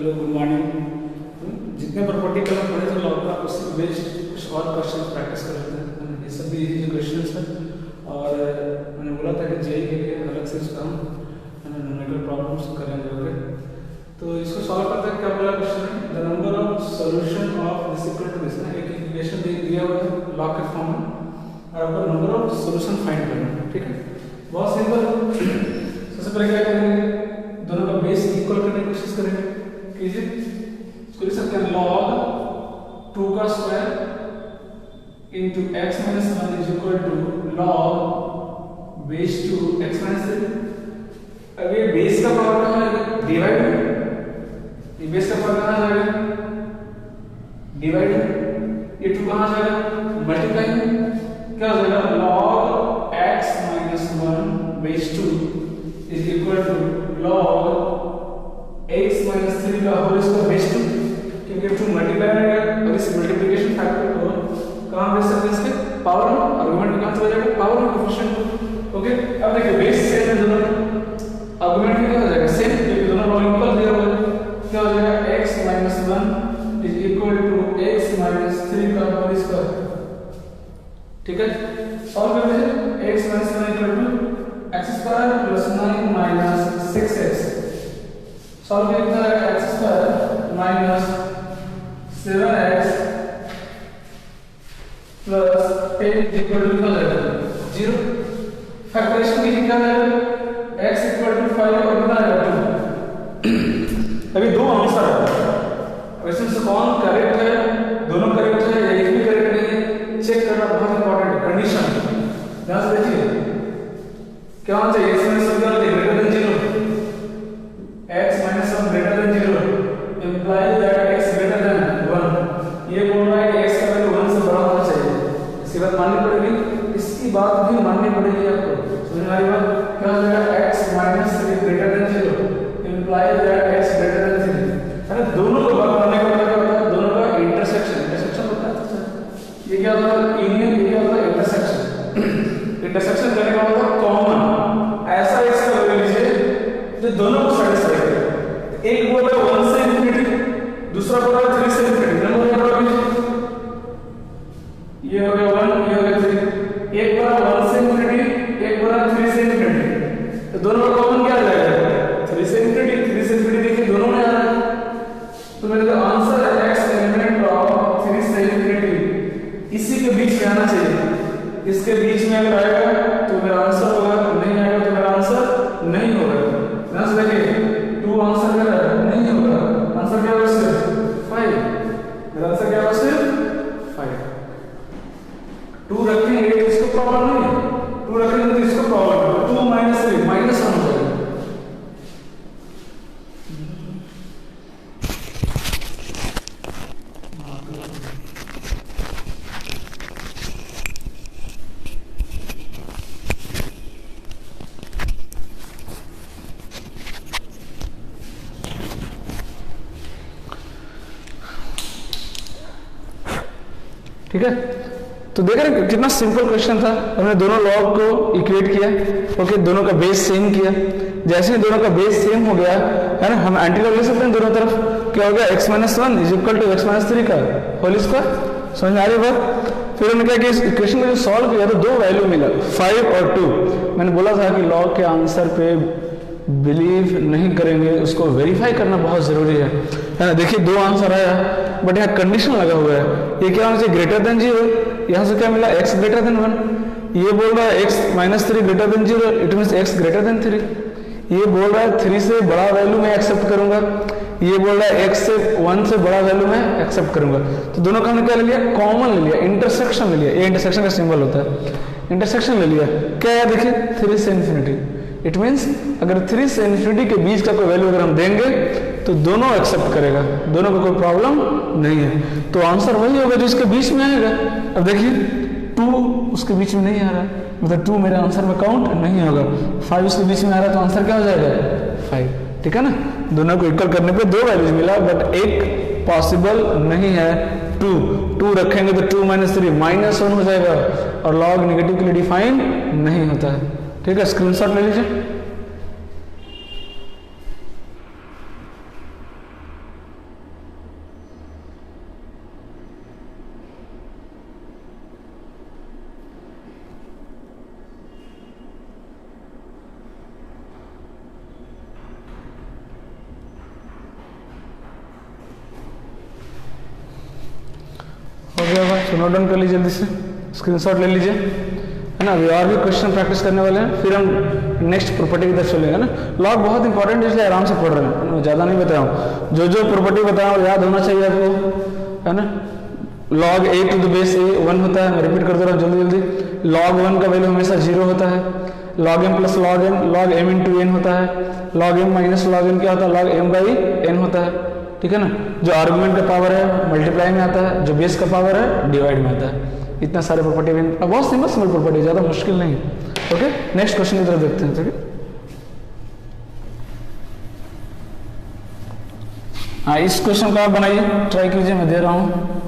Hello good morning. जितने property कल पढ़े थे लॉ का उससे बेस्ड कुछ और क्वेश्चन प्रैक्टिस कर रहे थे। ये सब भी इजी क्वेश्चन है और मैंने बोला था कि जेई के लिए अलग से इसका हम न्यूमेरिकल प्रॉब्लम्स करेंगे। ओके, तो इसको सॉल्व करते हैं। क्या बोला क्वेश्चन है, the number of solution of this equal to this ना, एक इक्वेशन दिया हुआ है लॉ के फॉर्म में और आपको नंबर ऑफ सॉल्यूशन फाइंड करना है। ठीक है, बहुत सिंपल। सबसे पहले क्या करेंगे, दोनों का बेस इक्वल करने की कोशिश करेंगे। कीजिए, इसको लिख सकते हैं log 2 का square into x minus 1 is equal to log base 2 x minus 3। अब ये बेस का पावर कहाँ आएगा, डिवाइड में। ये बेस का पावर कहाँ जाएगा, डिवाइड में। ये 2 कहाँ जाएगा, मल्टीप्लाई में। क्या हो जाएगा, log x minus 1 base 2 is equal to log x minus 3 का होल स्क्वायर बेस 2, क्योंकि 2 मल्टीप्लाई में गया। अब इस मल्टीप्लिकेशन फैक्टर को कहां बेस सकते हैं, इसके पावर में। आर्गुमेंट में कहां चला जाएगा, पावर में, कोएफिशिएंट। ओके, अब देखिए बेस सेम है दोनों में, आर्गुमेंट में क्या हो जाएगा, सेम, क्योंकि दोनों लॉग इक्वल दिया हुआ है। क्या हो जाएगा, x minus 1 is equal to x minus 3 का होल स्क्वायर। ठीक है, सॉल्व कर लीजिए। x minus 1 equal to x square plus 9 minus 6x। Solve किया कितना आएगा, x square minus 7x plus 8 equal to कितना आएगा, 0। फैक्टराइजेशन कीजिए, क्या आएगा, x इक्वल टू 5 और कितना आएगा, 2। अभी दो आंसर है, अब इसमें से कौन करेक्ट है, दोनों करेक्ट है या एक भी करेक्ट नहीं है, चेक करना बहुत इंपॉर्टेंट है। कंडीशन ध्यान से देखिए, क्या होना चाहिए, इसमें सब greater than 0, x minus 1 greater than 0 implies that x greater than 1। ये बोल रहा है कि x का वैल्यू 1 से बड़ा होना चाहिए। इसकी बात माननी पड़ेगी, इसकी बात भी माननी पड़ेगी आपको। समझ में आ रही बात, क्या हो जाएगा, x minus 3 greater than 0 implies that x greater than 3। अरे दोनों को बात करने का क्या होता है, दोनों का इंटरसेक्शन होता है। ये क्या होता है, यूनियन, ये क्या होता है, इंटरसेक्शन। इंटरसेक्शन करने का मतलब कॉमन ऐसा x का वैल्यू लीजिए जो दोनों को सेटिस्फाई करे। एक बोल रहा है 1 से इंफिनिटी, दूसरा बोल रहा है 3 से इंफिनिटी। नंबर क्या होगा, ये हो गया 1, ये हो गया 3। एक बोल रहा है 1 से इंफिनिटी, एक बोल रहा है 3 से इंफिनिटी। तो दोनों का कॉमन क्या आ जाएगा, 3 से इंफिनिटी। 3 से इंफिनिटी देखिए दोनों में आ रहा है, तो मेरा जो आंसर है x एलिमेंट ऑफ 3 से इंफिनिटी इसी के बीच में आना चाहिए। इसके बीच में अगर आएगा तो मेरा आंसर होगा, नहीं आएगा तो मेरा आंसर नहीं होगा। ध्यान से देखिए, 2 आंसर मेरा नहीं होगा, आंसर क्या होगा, सिर्फ 5। मेरा आंसर क्या होगा, सिर्फ 5। 2 रखेंगे तो इसको प्रॉब्लम नहीं है, 2 रखेंगे तो इसको प्रॉब्लम है। 2 माइनस 3 माइनस 1 हो जाएगा। ठीक है, तो देख रहे हैं कितना सिंपल क्वेश्चन था। हमने दोनों लॉग को इक्वेट किया, ओके, दोनों का बेस सेम किया। जैसे ही दोनों का बेस सेम हो गया है ना, हम एंटीलॉग ले सकते हैं दोनों तरफ। क्या हो गया, x minus 1 is equal to x minus 3 का होल स्क्वायर। समझ में आ रही बात। फिर हमने क्या किया, इस इक्वेशन को जो सॉल्व किया तो 2 वैल्यू मिला, 5 और 2। मैंने बोला था कि लॉग के आंसर पे बिलीव नहीं करेंगे, उसको वेरीफाई करना बहुत जरूरी है ना। देखिए 2 आंसर आया, बट यहाँ कंडीशन लगा हुआ है। ये क्या होना चाहिए, ग्रेटर देन 0। यहाँ से क्या मिला, x ग्रेटर देन 1। ये बोल रहा है x minus 3 greater than 0, it means x greater than 3। ये बोल रहा है 3 से बड़ा वैल्यू मैं एक्सेप्ट करूंगा, ये बोल रहा है x से 1 से बड़ा वैल्यू मैं एक्सेप्ट करूंगा। तो दोनों का हमने क्या ले लिया, कॉमन ले लिया, इंटरसेक्शन ले लिया। ये इंटरसेक्शन का सिंबल होता है, इंटरसेक्शन ले लिया। क्या है, देखिए 3 से इंफिनिटी, इट मीन्स अगर 3 से इंफिनिटी के बीच का कोई वैल्यू अगर हम देंगे तो दोनों एक्सेप्ट करेगा, दोनों को कोई प्रॉब्लम नहीं है। तो आंसर वही होगा जो इसके बीच में आएगा। अब देखिए 2 उसके बीच में नहीं आ रहा है, मतलब 2 मेरे आंसर में काउंट नहीं होगा। 5 उसके बीच में आ रहा है, तो आंसर क्या हो जाएगा, 5। ठीक है ना, दोनों को इक्वल करने पे 2 वैल्यूज मिला, बट एक पॉसिबल नहीं है, 2 रखेंगे तो 2 माइनस 3 माइनस 1 हो जाएगा, और लॉग नेगेटिव के लिए डिफाइन नहीं होता है। ठीक है, स्क्रीनशॉट ले लीजिए। नोट डाउन कर लीजिए, जल्दी से स्क्रीनशॉट ले लीजिए, है ना। अभी और भी क्वेश्चन प्रैक्टिस करने वाले हैं, फिर हम नेक्स्ट प्रॉपर्टी की तरफ चलेंगे, ना। लॉग बहुत इंपॉर्टेंट है, इसलिए आराम से पढ़ रहे हैं, मैं ज़्यादा नहीं बताया। जो जो प्रॉपर्टी बताया वो याद होना चाहिए आपको, है ना। log a to the base a 1 होता है, मैं रिपीट कर दे रहा हूँ जल्दी जल्दी। log 1 का वैल्यू हमेशा 0 होता है। log m plus log n, log m into n होता है। log m minus log n क्या होता है, log m बाई n होता है, ठीक है ना। जो आर्गुमेंट का पावर है मल्टीप्लाई में आता है, जो बेस का पावर है डिवाइड में आता है। इतना सारे प्रॉपर्टी, बहुत सिंपल सिंपल प्रॉपर्टी, ज़्यादा मुश्किल नहीं है। ओके, नेक्स्ट क्वेश्चन की तरफ देखते हैं, ठीक है। हाँ, इस क्वेश्चन को आप बनाइए, ट्राई कीजिए, मैं दे रहा हूँ।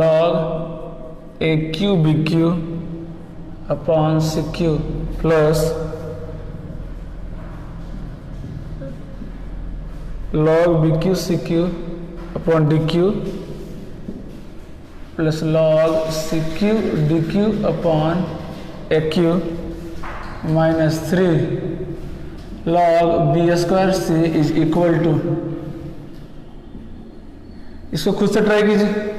log a q b q upon c q plus log b q c q upon d q plus log c q d q upon a q minus 3 log b square c is equal to। इसको खुद से try कीजिए।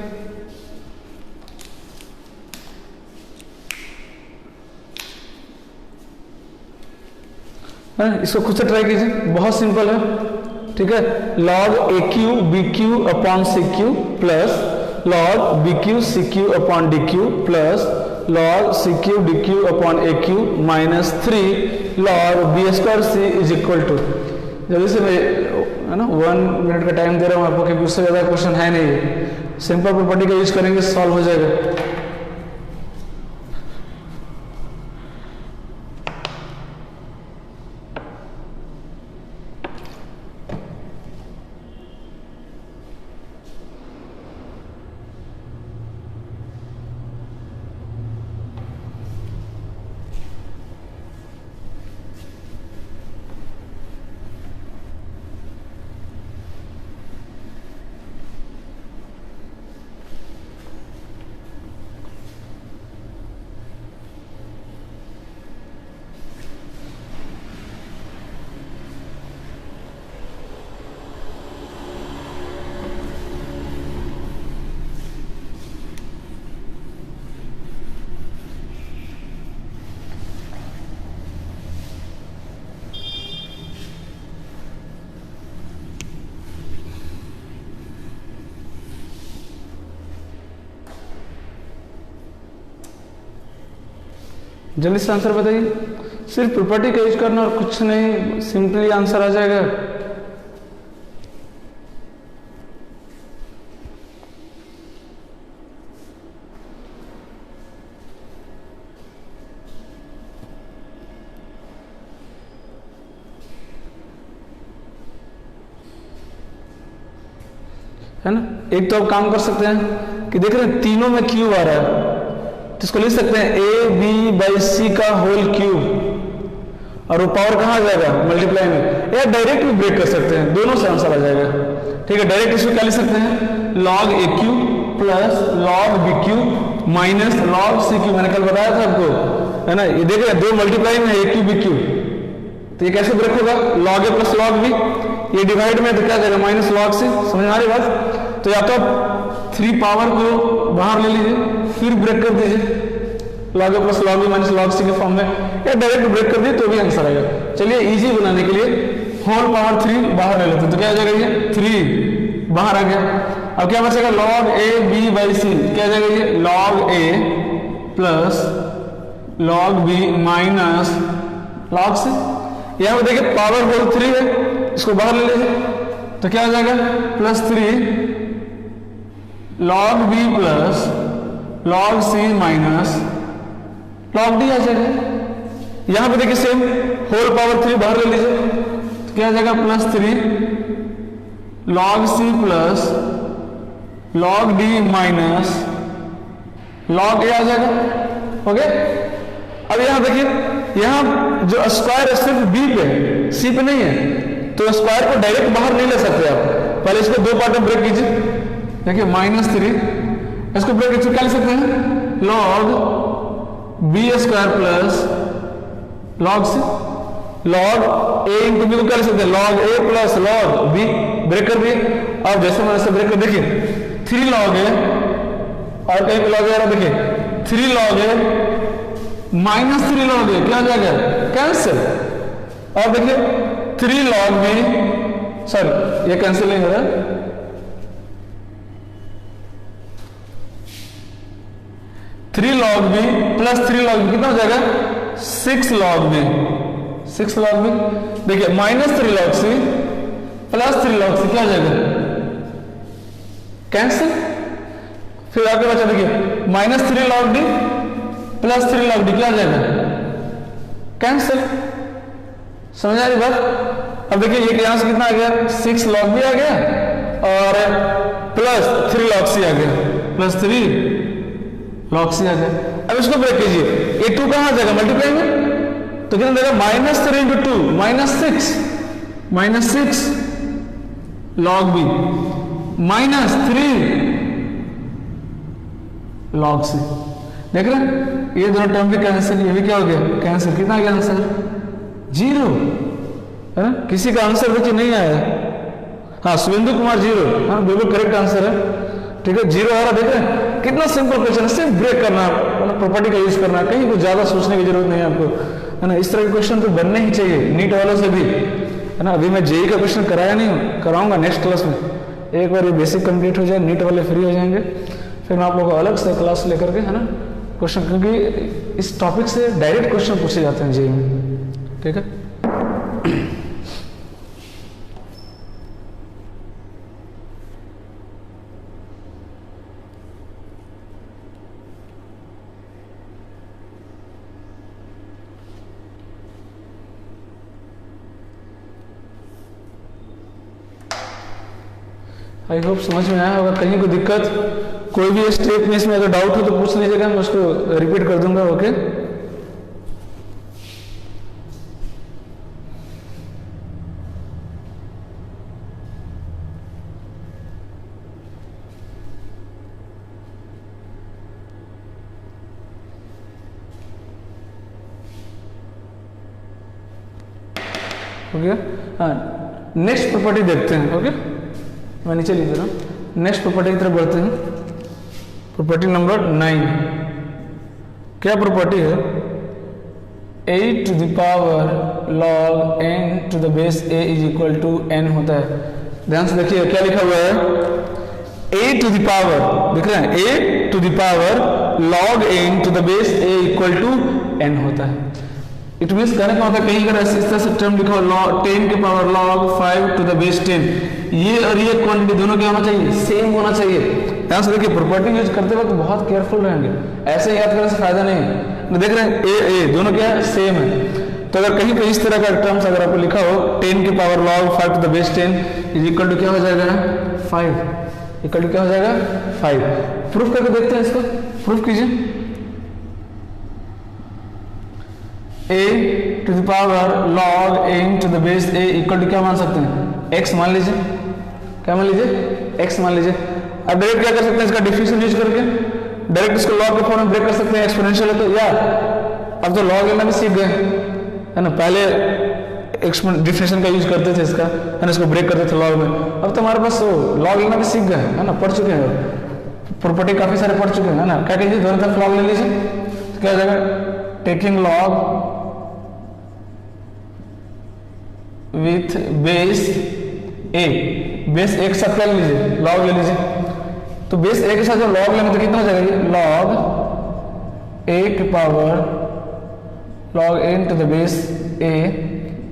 इसको खुद से try कीजिए, बहुत simple है, ठीक है। log a q b q upon c q plus log b q c q upon d q plus log c q d q upon a q minus 3 log b square c is equal to. जल्दी से मैं, है ना, 1 minute का time दे रहा हूँ आपको, क्योंकि उससे ज़्यादा क्वेश्चन है नहीं। सिंपल प्रॉपर्टी का यूज करेंगे, सॉल्व हो जाएगा। जल्दी से आंसर बताइए, सिर्फ प्रॉपर्टी का यूज करना और कुछ नहीं, सिंपली आंसर आ जाएगा। है ना। एक तो आप काम कर सकते हैं कि देख रहे हैं तीनों में क्यूब आ रहा है, तो इसको लिख सकते हैं ए बी बाई सी का होल क्यूब, और वो पावर कहाँ आ जाएगा, मल्टीप्लाई में, या डायरेक्ट भी ब्रेक कर सकते हैं, दोनों से आंसर आ जाएगा, ठीक है। डायरेक्ट इसको क्या लिख सकते हैं, log A cube plus log B cube minus log C cube, मैंने कल बताया था आपको, है ना। ये देख रहे हैं दो मल्टीप्लाई में ए क्यूब बी क्यूब, तो ये कैसे ब्रेक होगा, log A plus log B, ये डिवाइड में तो क्या जाएगा माइनस लॉग सी, समझ में आ रही बात। तो या तो आप 3 पावर को बाहर ले लीजिए, फिर ब्रेक कर दीजिए log A plus log B minus log C के फॉर्म में, या डायरेक्ट ब्रेक कर दिए तो भी आंसर आएगा। चलिए इजी बनाने के लिए होल पावर 3 बाहर ले लेते हैं, तो क्या आ जाएगा, ये 3 बाहर आ गया। अब क्या बचेगा, log A B by C, क्या आ जाएगा, ये log A plus log B minus log C. यहाँ पे देखिए पावर होल 3 है, इसको बाहर ले लीजिए, तो क्या आ जाएगा, plus 3 log B plus log C minus log D आ जाएगा। यहां पे देखिए सेम होल पावर 3 बाहर ले लीजिए, तो क्या आ जाएगा, plus 3 log C plus log D minus log A आ जाएगा। ओके, अब यहां देखिए, यहां जो स्क्वायर है सिर्फ बी पे है, सी पे नहीं है, तो स्क्वायर को डायरेक्ट बाहर नहीं ले सकते आप, पहले इसको 2 पार्ट में ब्रेक कीजिए। देखिए -3 इसको ब्रेक इसको क्या लिख सकते हैं, log B square plus log C, log A into B को क्या लिख सकते हैं, log A plus log B, break कर दिए। अब जैसे मैंने इसे ब्रेक कर देखिए 3 लॉग है और कहीं पे लॉग है, देखिए 3 लॉग है माइनस 3 लॉग है, क्या हो जाएगा, कैंसिल। और देखिए 3 लॉग में सॉरी ये कैंसिल नहीं हो रहा, 3 लॉग में प्लस 3 लॉग में कितना हो जाएगा, 6 लॉग में, 6 लॉग में देखिए माइनस 3 लॉग से प्लस 3 लॉग से क्या हो जाएगा, कैंसिल। फिर आगे बचा देखिए minus 3 log D plus 3 log D क्या हो जाएगा, कैंसिल। समझ आ रही बात। अब देखिए ये यहां से कितना आ गया, 6 लॉग भी आ गया और प्लस 3 लॉग सी आ गया, प्लस 3 लॉग सी आ गया। अब इसको ब्रेक कीजिए, ये 2 कहां आ जाएगा, मल्टीप्लाई में, तो कितना देगा minus 3 into 2 minus 6 log B minus 3 log C. देख रहे हैं ये दोनों टर्म भी कैंसिल, ये भी क्या हो गया, कैंसिल। कितना आ गया आंसर, 0 है ना। किसी का आंसर देखिए नहीं आया, हाँ सुवेंदु कुमार 0, हाँ बिल्कुल करेक्ट आंसर है, ठीक है 0 आ रहा। देख रहे हैं कितना सिंपल क्वेश्चन है, सिर्फ ब्रेक करना, मतलब प्रॉपर्टी का यूज करना, कहीं कुछ ज्यादा सोचने की जरूरत नहीं है आपको, है ना। इस तरह के क्वेश्चन तो बनने ही चाहिए नीट वालों से भी, है ना। अभी मैं जेई का क्वेश्चन कराया नहीं हूँ, कराऊंगा नेक्स्ट क्लास में। एक बार ये बेसिक कंप्लीट हो जाए, नीट वाले फ्री हो जाएंगे, फिर मैं आप लोगों को अलग से क्लास लेकर के, है ना, क्वेश्चन, क्योंकि इस टॉपिक से डायरेक्ट क्वेश्चन पूछे जाते हैं जेई में, ठीक है। आई होप समझ में आया होगा। कहीं कोई दिक्कत, कोई भी स्टेप में इसमें अगर डाउट हो तो पूछ लीजिएगा, मैं उसको रिपीट कर दूंगा। ओके हो गया। हाँ नेक्स्ट प्रॉपर्टी देखते हैं। ओके मैं नीचे लिख दे रहा हूँ, नेक्स्ट प्रॉपर्टी की तरफ बढ़ते हैं। प्रॉपर्टी नंबर 9, क्या प्रॉपर्टी है, 8 to the power log n to the base a is equal to n होता है। ध्यान से देखिए क्या लिखा हुआ है, a to the power, दिख रहे हैं, a to the power log n to the base a equal to n होता है। इट मीन्स कहने का मतलब कहीं अगर इस तरह से टर्म लिखा हो 10 के power log 5 to the base 10, ये और ये क्वांटिटी दोनों क्या होना चाहिए, सेम होना चाहिए। ध्यान से देखिए प्रॉपर्टी यूज करते वक्त बहुत केयरफुल रहेंगे, ऐसे याद करने से फायदा नहीं है। देख रहे हैं ए दोनों क्या है, सेम है। तो अगर कहीं पे इस तरह का टर्म्स अगर आपको लिखा हो 10 के power log 5 to the base 10 is equal to क्या हो जाएगा, 5 इक्वल टू क्या हो जाएगा, 5। प्रूफ करके देखते हैं, इसको प्रूफ कीजिए। a to the power log n to the base a equal to क्या मान सकते हैं, x मान लीजिए, क्या मान लीजिए, x मान लीजिए। अब डायरेक्ट क्या कर सकते हैं, इसका डिफरेंशियल यूज करके डायरेक्ट इसको log के फॉर्म में ब्रेक कर सकते हैं, एक्सपोनेंशियल है तो यार अब तो log लेना भी सीख गए, है ना। पहले डिफरेंशियल का यूज करते थे इसका, है ना, इसको ब्रेक करते थे log में। अब तो हमारे पास log लेना भी सीख गए, है ना, पढ़ चुके हैं, प्रॉपर्टी काफी सारे पढ़ चुके हैं, है ना। क्या कीजिए, दोनों तरफ log ले लीजिए, तो क्या हो जाएगा, taking log with base A, base A के साथ क्या ले लीजिए, log ले लीजिए। तो बेस ए के साथ जो log लेंगे तो कितना हो जाएगा, ये log a के power log n to the base a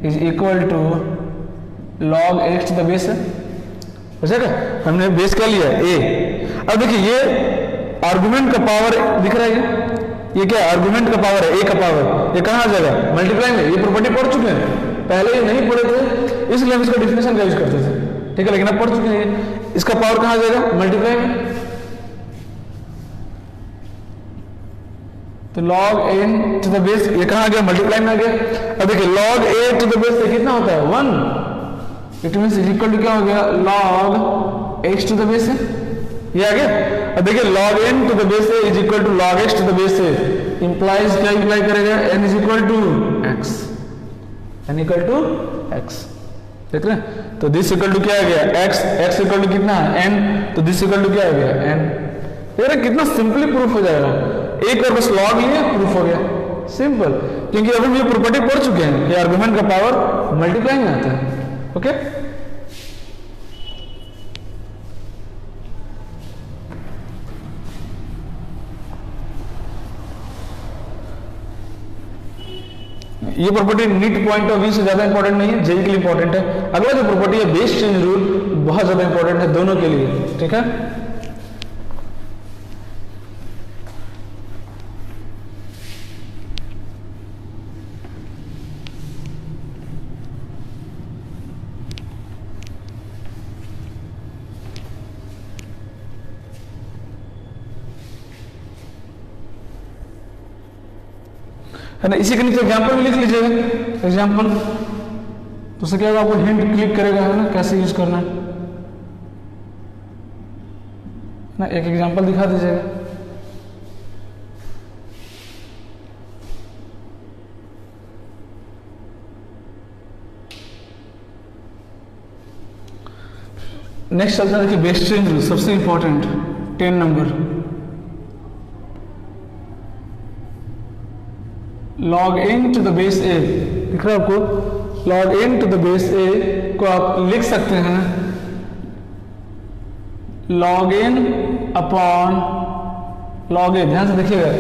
is equal to log x to the base है, हो जाएगा। हमने बेस क्या लिया, a। अब देखिए ये आर्गुमेंट का पावर दिख रहा है, ये क्या आर्गुमेंट का पावर है, a का पावर, ये कहाँ आ जाएगा, मल्टीप्लाई में। ये प्रॉपर्टी पढ़ चुके हैं, पहले ये नहीं पढ़े थे इसलिए हम इसका डिफिनेशन का यूज करते थे, ठीक है, लेकिन अब पढ़ चुके हैं। इसका पावर कहाँ आ जाएगा, मल्टीप्लाई में। तो log n to the base ये कहाँ आ गया, मल्टीप्लाई में आ गया। अब देखिए log a to the base कितना होता है, 1। इट मीन्स इक्वल टू क्या हो गया, log x to the base है ये आ गया। अब देखिए log n to the base a is equal to log x to the base a implies क्या इंप्लाई करेगा, n is equal to x, n equal to x, देख रहे हैं। तो दिस इक्वल टू क्या आ गया x, x इक्वल टू कितना n, तो दिस इक्वल टू क्या आ गया n। देख रहे कितना सिंपली प्रूफ हो जाएगा, एक और बस लॉग लिए प्रूफ हो गया, सिंपल। क्योंकि अभी हम ये प्रॉपर्टी पढ़ चुके हैं कि आर्गुमेंट का पावर मल्टीप्लाई में आता है। ओके, ये property NEET point of view से ज्यादा इंपॉर्टेंट नहीं है, जेई के लिए इंपॉर्टेंट है। अगला जो प्रॉपर्टी है बेस चेंज रूल, बहुत ज्यादा इंपॉर्टेंट है दोनों के लिए, ठीक है। है ना, इसी के नीचे एग्जाम्पल भी लिख लीजिएगा, एग्जाम्पल तो उससे क्या होगा, आपको हिंट क्लिक करेगा, है ना, कैसे यूज करना है ना। एक एग्जाम्पल दिखा दीजिएगा। नेक्स्ट चलता है, देखिए बेस चेंज रूल, सबसे important 10 number. log n to the base a, दिख रहा है आपको, log n to the base a को आप लिख सकते हैं log n upon log a, ध्यान से देखिएगा,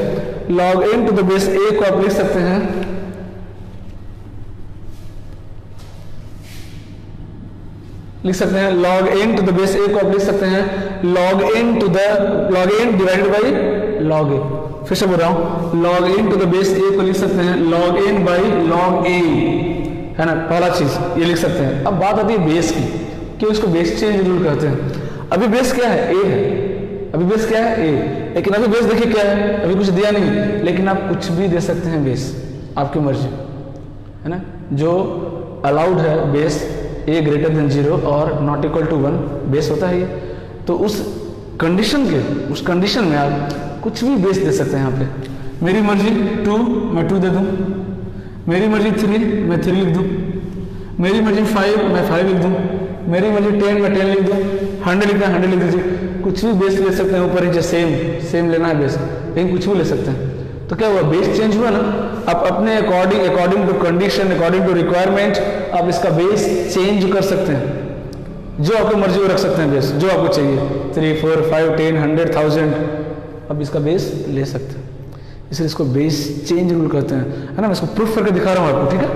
log n to the base a को आप लिख सकते हैं log n to the base a को आप लिख सकते हैं log n divided by log a। फिर से बोल रहा हूं, log n to the base a को लिख सकते हैं log n by log a, है ना, पहला चीज ये लिख सकते हैं। अब बात आती है बेस की, क्यों इसको बेस चेंज रूल कहते हैं। अभी बेस क्या है, a है, अभी बेस क्या है a, लेकिन अभी बेस देखिए क्या है, अभी कुछ दिया नहीं, लेकिन आप कुछ भी दे सकते हैं बेस, आपकी मर्जी, है ना। जो अलाउड है बेस a ग्रेटर देन 0 और नॉट इक्वल टू 1 बेस होता है ये। तो उस कंडीशन में आप कुछ भी बेस दे सकते हैं। यहाँ पे मेरी मर्जी 2 मैं 2 दे दूँ, मेरी मर्जी 3 मैं 3 लिख दूँ, मेरी मर्जी 5 मैं 5 लिख दूँ, मेरी मर्जी 10 मैं 10 लिख दूँ, 100 लिखना है 100 लिख दीजिए, कुछ भी बेस ले सकते हैं। ऊपर नीचे सेम लेना है बेस, लेकिन कुछ भी ले सकते हैं। तो क्या हुआ, बेस चेंज हुआ ना। आप अपने according to condition, according to requirement आप इसका बेस चेंज कर सकते हैं, जो आपको मर्जी वो रख सकते हैं बेस, जो आपको चाहिए 3 4 5 10 100 1000 अब इसका बेस ले सकते हैं, इसलिए इसको बेस चेंज रूल कहते हैं, है ना। मैं इसको प्रूफ करके दिखा रहा हूं आपको, ठीक है।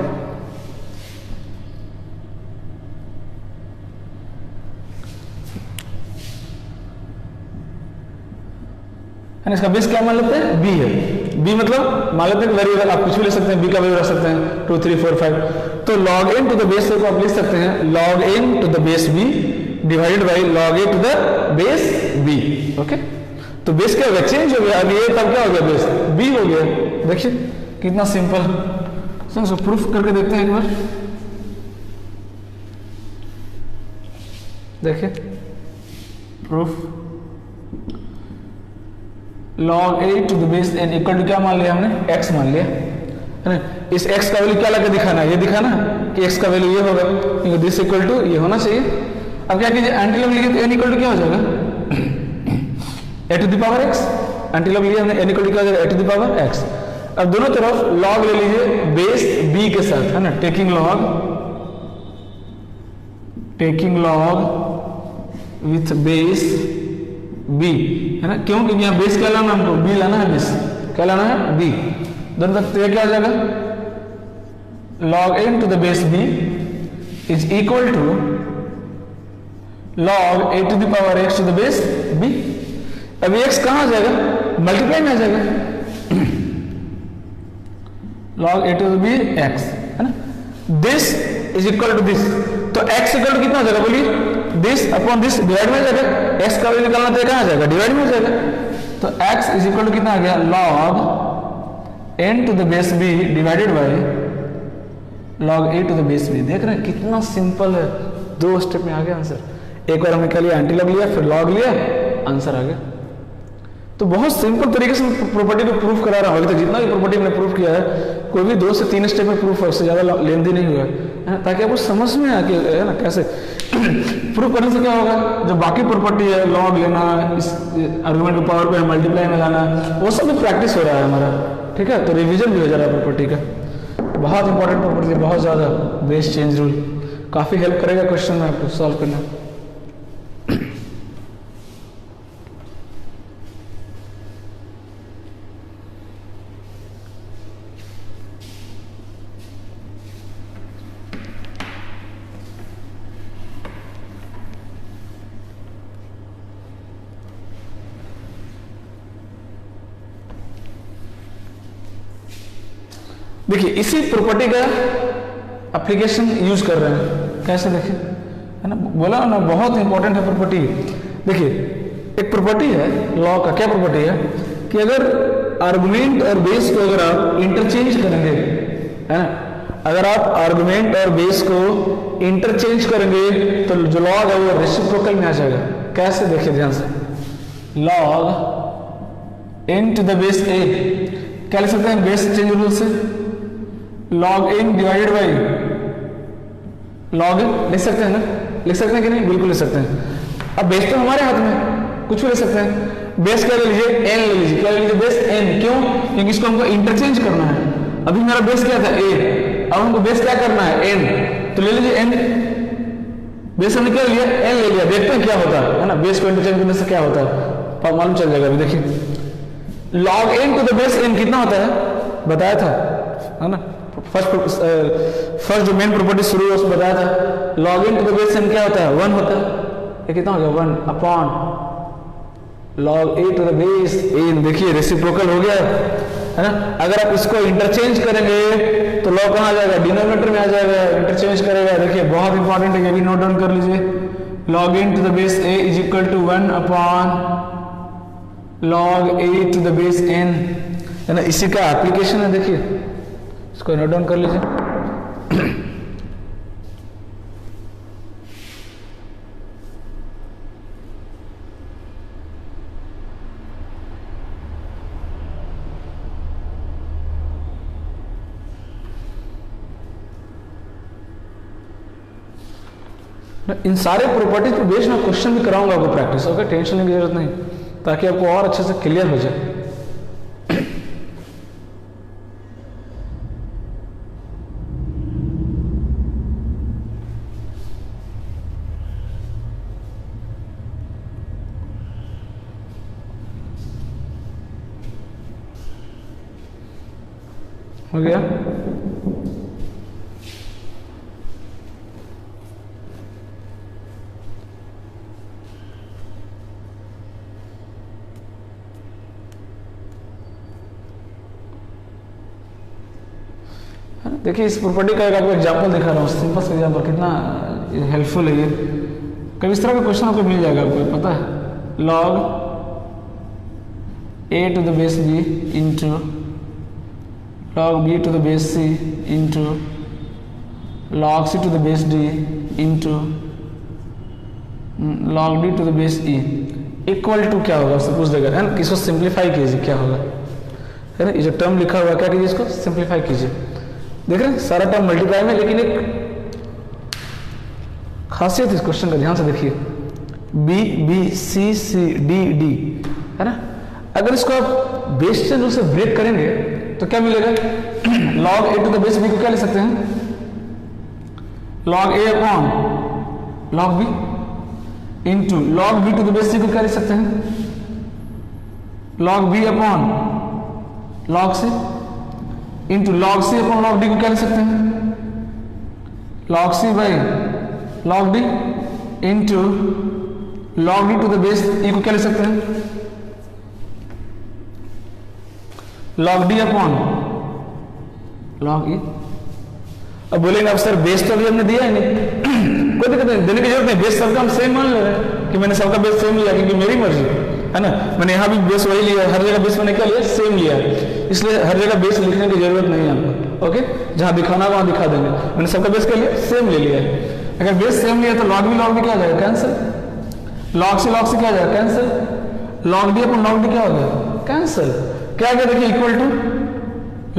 इसका बेस क्या मान लेते हैं, बी है। बी मतलब मान लेते हैं वेरिएबल, आप कुछ भी ले सकते हैं, बी का वैल्यू रख सकते हैं 2 3 4 5। तो log n to the base a को आप लिख सकते हैं log n to the base b divided by log a to the base b। Okay, तो बेस क्या हो गया, चेंज हो गया, अभी a तब क्या हो गया, बेस b हो गया। देखिए कितना सिंपल, इसको प्रूफ करके देखते हैं एक बार। देखिए proof, log a to the base n equal to क्या मान लिया हमने, x मान लिया, है ना। इस x का वैल्यू क्या लगा दिखाना है, ये दिखाना कि x का वैल्यू ये होगा, क्योंकि दिस इक्वल टू ये होना चाहिए। अब क्या कीजिए, एंटी लॉग लिखिए तो n इक्वल टू क्या हो जाएगा, a to the power x। Anti log लिया हमने, n इक्वल टू क्या हो जाएगा, a to the power x। अब दोनों तरफ log ले लीजिए बेस b के साथ, है ना, taking log with base b, है ना। क्यों, क्योंकि यहाँ बेस क्या लाना हमको, b लाना है, बेस क्या लाना है, b। दोनों तरफ तो क्या आ जाएगा, log n to the base b is equal to log a to the power x to the base b। अभी x कहाँ आ जाएगा, मल्टीप्लाई में आ जाएगा, log a to the b x, है ना। This is equal to this, तो x equal to कितना हो जाएगा, बोलिए, दिस अपॉन दिस डिवाइड में आ जाएगा। x का वैल्यू निकालना तो कहाँ आ जाएगा, डिवाइड में आ जाएगा। तो x इज इक्वल टू कितना आ गया, log n to the base b divided by log a to the base b। देख रहे हैं कितना सिंपल है, 2 स्टेप में आ गया आंसर। एक बार हमने क्या लिया, एंटी लॉग लिया, फिर लॉग लिया, आंसर आ गया। तो बहुत सिंपल तरीके से प्रॉपर्टी को प्रूफ करा रहा हूँ। अभी तक जितना भी प्रॉपर्टी मैंने प्रूफ किया है, कोई भी 2 से 3 स्टेप में प्रूफ है, उससे ज़्यादा लेंदी नहीं हुआ है, ताकि आपको समझ में आए कि है ना कैसे प्रूफ करने से क्या होगा। जो बाकी प्रॉपर्टी है, लॉग लेना, इस आर्गुमेंट को पावर पे मल्टीप्लाई में लाना, वो सब भी प्रैक्टिस हो रहा है हमारा, ठीक है। तो रिविजन भी हो जा रहा है प्रॉपर्टी का। बहुत इंपॉर्टेंट प्रॉपर्टी है, बहुत ज़्यादा। बेस चेंज रूल काफ़ी हेल्प करेगा क्वेश्चन में आपको सॉल्व करना। देखिए इसी प्रॉपर्टी का एप्लीकेशन यूज कर रहे हैं, कैसे देखिए, है ना, बोला ना बहुत इंपॉर्टेंट है प्रॉपर्टी। देखिए एक प्रॉपर्टी है लॉ का, क्या प्रॉपर्टी है कि अगर आर्गुमेंट और बेस को अगर आप इंटरचेंज करेंगे, है ना, अगर आप आर्गुमेंट और बेस को इंटरचेंज करेंगे तो जो लॉग है वो रेसिप्रोकल में आ जाएगा। कैसे देखिए ध्यान से, log in to the base A, क्या लिख सकते हैं बेस चेंज रूल से, log N divided by log N, लिख सकते हैं ना, लिख सकते हैं कि नहीं, बिल्कुल लिख सकते हैं। अब बेस तो हमारे हाथ में, कुछ भी लिख सकते हैं। बेस क्या ले लीजिए, एन ले लीजिए, क्या ले लीजिए, बेस एन। क्यों? क्योंकि इसको हमको इंटरचेंज करना है। अभी मेरा बेस क्या था, ए, अब हमको बेस क्या करना है, एन, तो ले लीजिए एन। बेस हमने क्या लिया, एन ले लिया। देखते हैं क्या होता है ना, बेस को इंटरचेंज करने से क्या होता है, मालूम चल जाएगा। अभी देखिए log n to the base n कितना होता है, बताया था, है ना, फर्स्ट जो मेन प्रॉपर्टी शुरू है उसमें बताया था, log in to the base n क्या होता है, 1 होता है। ये कितना हो गया, 1 upon log A to the base n. देखिए रेसिप्रोकल हो गया, है ना। अगर आप इसको इंटरचेंज करेंगे तो लॉग कहाँ आ जाएगा, डिनोमिनेटर में आ जाएगा, इंटरचेंज करेगा। देखिए बहुत इंपॉर्टेंट है, ये भी नोट डाउन कर लीजिए। Log in to the base a is equal to 1 upon log A to the base n, है ना। इसी का एप्लीकेशन है, देखिए इसको नोट डाउन कर लीजिए। इन सारे प्रॉपर्टीज पे बेस्ड मैं क्वेश्चन भी कराऊंगा आपको प्रैक्टिस, ओके, टेंशन लेने की जरूरत नहीं, ताकि आपको और अच्छे से क्लियर हो जाए। हो गया, देखिए इस प्रॉपर्टी का एक आपको एग्जांपल दिखा रहा हूँ, सिंपल सा एग्जांपल, कितना हेल्पफुल है ये। कभी इस तरह का क्वेश्चन आपको मिल जाएगा, आपको पता है, log A to the base b into log b to the base c into log c to the base d into log d to the base e equal to क्या होगा, उससे पूछ देगा, है ना। इसको सिंप्लीफाई कीजिए, क्या होगा, है ना। ये जो टर्म लिखा हुआ क्या कीजिए, इसको सिंप्लीफाई कीजिए। देख रहे हैं सारा टर्म मल्टीप्लाई में, लेकिन एक खासियत इस क्वेश्चन का ध्यान से देखिए, B B C C D D, है ना। अगर इसको आप बेस चेंज से ब्रेक करेंगे तो क्या मिलेगा, log A to the base B को क्या ले सकते हैं, log A upon log B into log B to the base C को क्या ले सकते हैं, log B upon log C into log C upon log D को क्या ले सकते हैं, log C by log D into log D to the base E को क्या ले सकते हैं, लॉग डी अपॉन लॉग ई। अब बोलेंगे अब सर बेस तो अभी हमने दिया ही नहीं, कोई दिक्कत नहीं, देने की जरूरत नहीं, बेस सबका हम सेम मान ले रहे हैं कि मैंने सबका बेस सेम लिया, क्योंकि मेरी मर्जी है ना। मैंने यहाँ भी बेस वही लिया, हर जगह बेस मैंने क्या लिया, सेम लिया, इसलिए हर जगह बेस लिखने की जरूरत नहीं है आपको, ओके। जहाँ दिखाना वहाँ दिखा देंगे, मैंने सबका बेस क्या लिया, सेम ले लिया है। अगर बेस सेम लिया तो लॉग भी क्या आ जाएगा, कैंसिल। लॉग से क्या हो जाएगा, cancel. Log D upon log D क्या हो गया, कैंसिल। क्या आ गया देखिए, equal to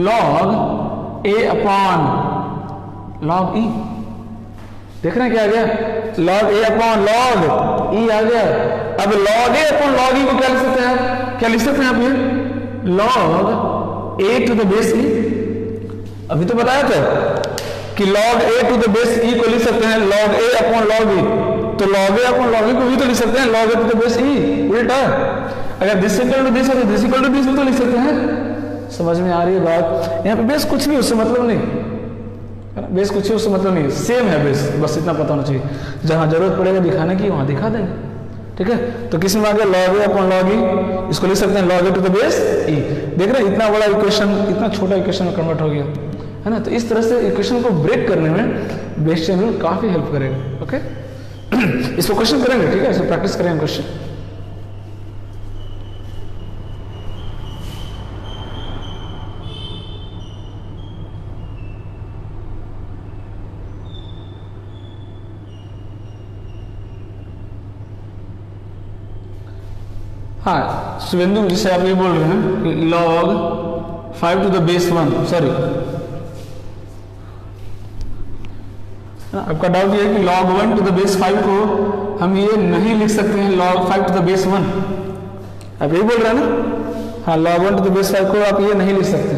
log A upon log E. देख रहे हैं क्या आ गया, log A upon log E आ गया। अब log A upon log E को क्या लिख सकते हैं, क्या लिख सकते हैं आप, ये log A to the base E. अभी तो बताया था कि log A to the base E को लिख सकते हैं log A upon log E, तो log A upon log E को भी तो लिख सकते हैं log A to the base E, उल्टा। अगर दिस इक्वल टू दिस है तो दिस इक्वल टू दिस भी तो लिख सकते हैं। समझ में आ रही है बात, यहाँ पे बेस कुछ भी उससे मतलब नहीं, बेस कुछ ही उससे मतलब नहीं, सेम है बेस, बस इतना पता होना चाहिए। जहां जरूरत पड़ेगा दिखाने की वहां दिखा देंगे, ठीक है। तो किस में आ गया, log A upon log E, इसको लिख सकते हैं log A to the base E. देख रहे हैं इतना बड़ा इक्वेशन इतना छोटा इक्वेशन में कन्वर्ट हो गया, है ना। तो इस तरह से इक्वेशन को ब्रेक करने में बेस चेन रूल काफी हेल्प करेगा, ओके। इसको क्वेश्चन करेंगे, ठीक है, इसको प्रैक्टिस करेंगे क्वेश्चन। हाँ शुभेंदु, जिसे आप ये बोल रहे हैं कि log 5 to the base 1, sorry आपका डाउट ये है कि log 1 टू द बेस 5 को हम ये नहीं लिख सकते हैं log 5 टू द बेस 1, आप यही बोल रहे हैं ना। हाँ log 1 टू द बेस 5 को आप ये नहीं लिख सकते,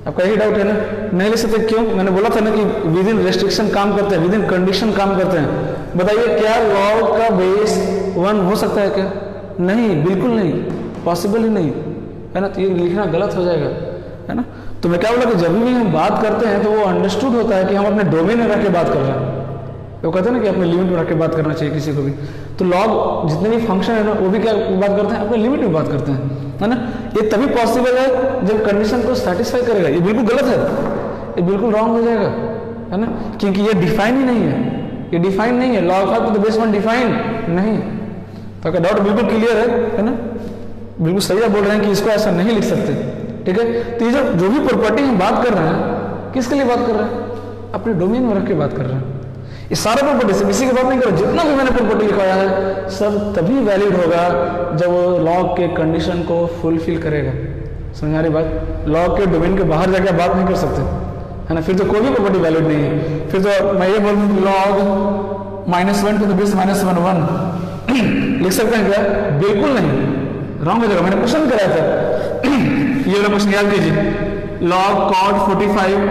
आपका यही डाउट है ना, नहीं लिख सकते। क्यों, मैंने बोला था ना कि विद इन रेस्ट्रिक्शन काम करते हैं, विद इन कंडीशन काम करते हैं। बताइए क्या log का बेस 1 हो सकता है क्या, नहीं, बिल्कुल नहीं, पॉसिबल ही नहीं, है ना। तो ये लिखना गलत हो जाएगा, है ना। तो मैं क्या बोला कि जब भी हम बात करते हैं तो वो अंडरस्टूड होता है कि हम अपने डोमेन में रख के बात कर रहे हैं। वो कहते हैं ना कि अपने लिमिट में रख के बात करना चाहिए किसी को भी। तो लॉग जितने भी फंक्शन है ना वो भी क्या बात करते हैं, अपने लिमिट में बात करते हैं, है ना। ये तभी पॉसिबल है जब कंडीशन को सेटिस्फाई करेगा। ये बिल्कुल गलत है, ये बिल्कुल रॉन्ग हो जाएगा, है ना, क्योंकि ये डिफाइन ही नहीं है, ये डिफाइन नहीं है। log 5 to the base 1 define नहीं। तो आपका डाउट बिल्कुल क्लियर है ना, बिल्कुल सही आप बोल रहे हैं कि इसको ऐसा नहीं लिख सकते, ठीक है। तो ये जो भी प्रॉपर्टी हम बात कर रहे हैं, किसके लिए बात कर रहे हैं, अपने डोमेन में रख के बात कर रहे हैं। ये सारा प्रॉपर्टी से किसी की बात नहीं कर रहे, जितना भी मैंने प्रॉपर्टी लिखवाया है सब तभी वैलिड होगा जब वो लॉग के कंडीशन को फुलफिल करेगा। समझ आ रही बात, लॉग के डोमेन के बाहर जाके बात नहीं कर सकते, है ना, फिर तो कोई भी प्रॉपर्टी वैलिड नहीं है। फिर तो मैं ये बोल दूँ log -1 टू द बेस -1 लिख सकते हैं क्या, बिल्कुल नहीं, रॉन्ग हो जाएगा। मैंने क्वेश्चन कराया था ये वाला क्वेश्चन याद कीजिए, log cot 45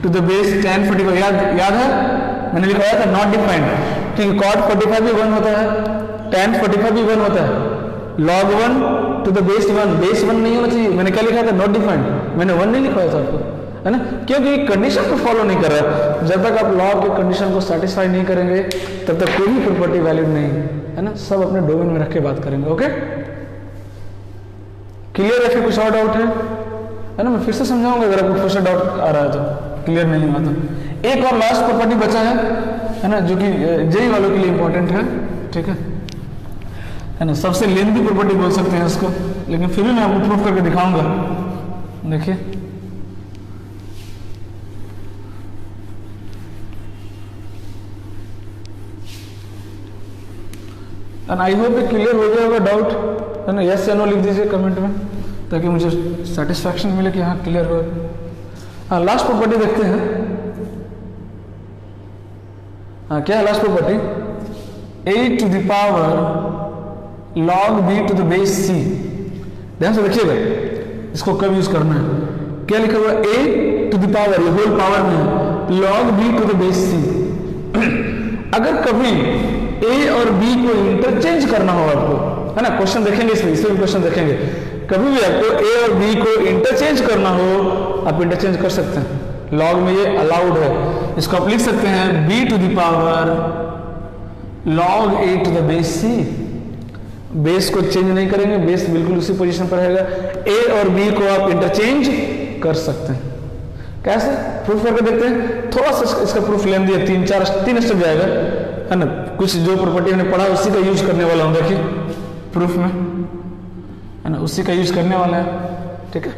to the base 10 45 याद है, मैंने लिखवाया था नॉट डिफाइंड, क्योंकि cot 45 भी 1 होता है, tan 45 भी 1 होता है। log 1 टू द बेस 1 नहीं होना चाहिए, मैंने क्या लिखा था, नॉट डिफाइंड, मैंने 1 नहीं लिखवाया था आपको, है ना, क्योंकि कंडीशन को फॉलो नहीं कर रहा है। जब तक आप लॉग के कंडीशन को सेटिस्फाई नहीं करेंगे तब तक कोई भी प्रॉपर्टी वैलिड नहीं है ना। सब अपने डोमेन में रख के बात करेंगे, ओके। क्लियर है, फिर कुछ और डाउट है ना, मैं फिर से समझाऊंगा अगर आपको फिर से डाउट आ रहा है तो, क्लियर नहीं हुआ तो। एक और लास्ट प्रॉपर्टी बचा है ना, जो कि जेई वालों के लिए इंपॉर्टेंट है, ठीक है ना, सबसे लेंथी प्रॉपर्टी बोल सकते हैं इसको, लेकिन फिर भी मैं आपको प्रूफ करके दिखाऊंगा। देखिए एंड आई होप ये क्लियर हो गया होगा डाउट, है ना। यस या नो लिख दीजिए कमेंट में ताकि मुझे सेटिस्फैक्शन मिले कि हाँ क्लियर हो। हाँ लास्ट प्रॉपर्टी देखते हैं। हाँ क्या है last property, a to the power log b to the base c। ध्यान से देखिएगा इसको कब यूज करना है, क्या लिखा हुआ a टू द पावर, ये होल पावर में log b to the base c। अगर कभी a और b को इंटरचेंज करना हो आपको, है ना, क्वेश्चन देखेंगे इसमें भी क्वेश्चन देखेंगे, कभी भी आपको a और b को इंटरचेंज करना हो आप इंटरचेंज कर सकते हैं, लॉग में ये अलाउड है। इसको आप लिख सकते हैं b to the power log a to the base c। Base को चेंज नहीं करेंगे, बेस बिल्कुल उसी पोजीशन पर रहेगा। a और b को आप इंटरचेंज कर सकते हैं। कैसे प्रूफ करके देखते हैं, थोड़ा सा इसका प्रूफ लेने दिया, 3 स्टेप जाएगा, है ना। कुछ जो प्रॉपर्टी हमने पढ़ा उसी का यूज करने वाला हूं, देखिए प्रूफ में, है ना, उसी का यूज करने वाला है, ठीक है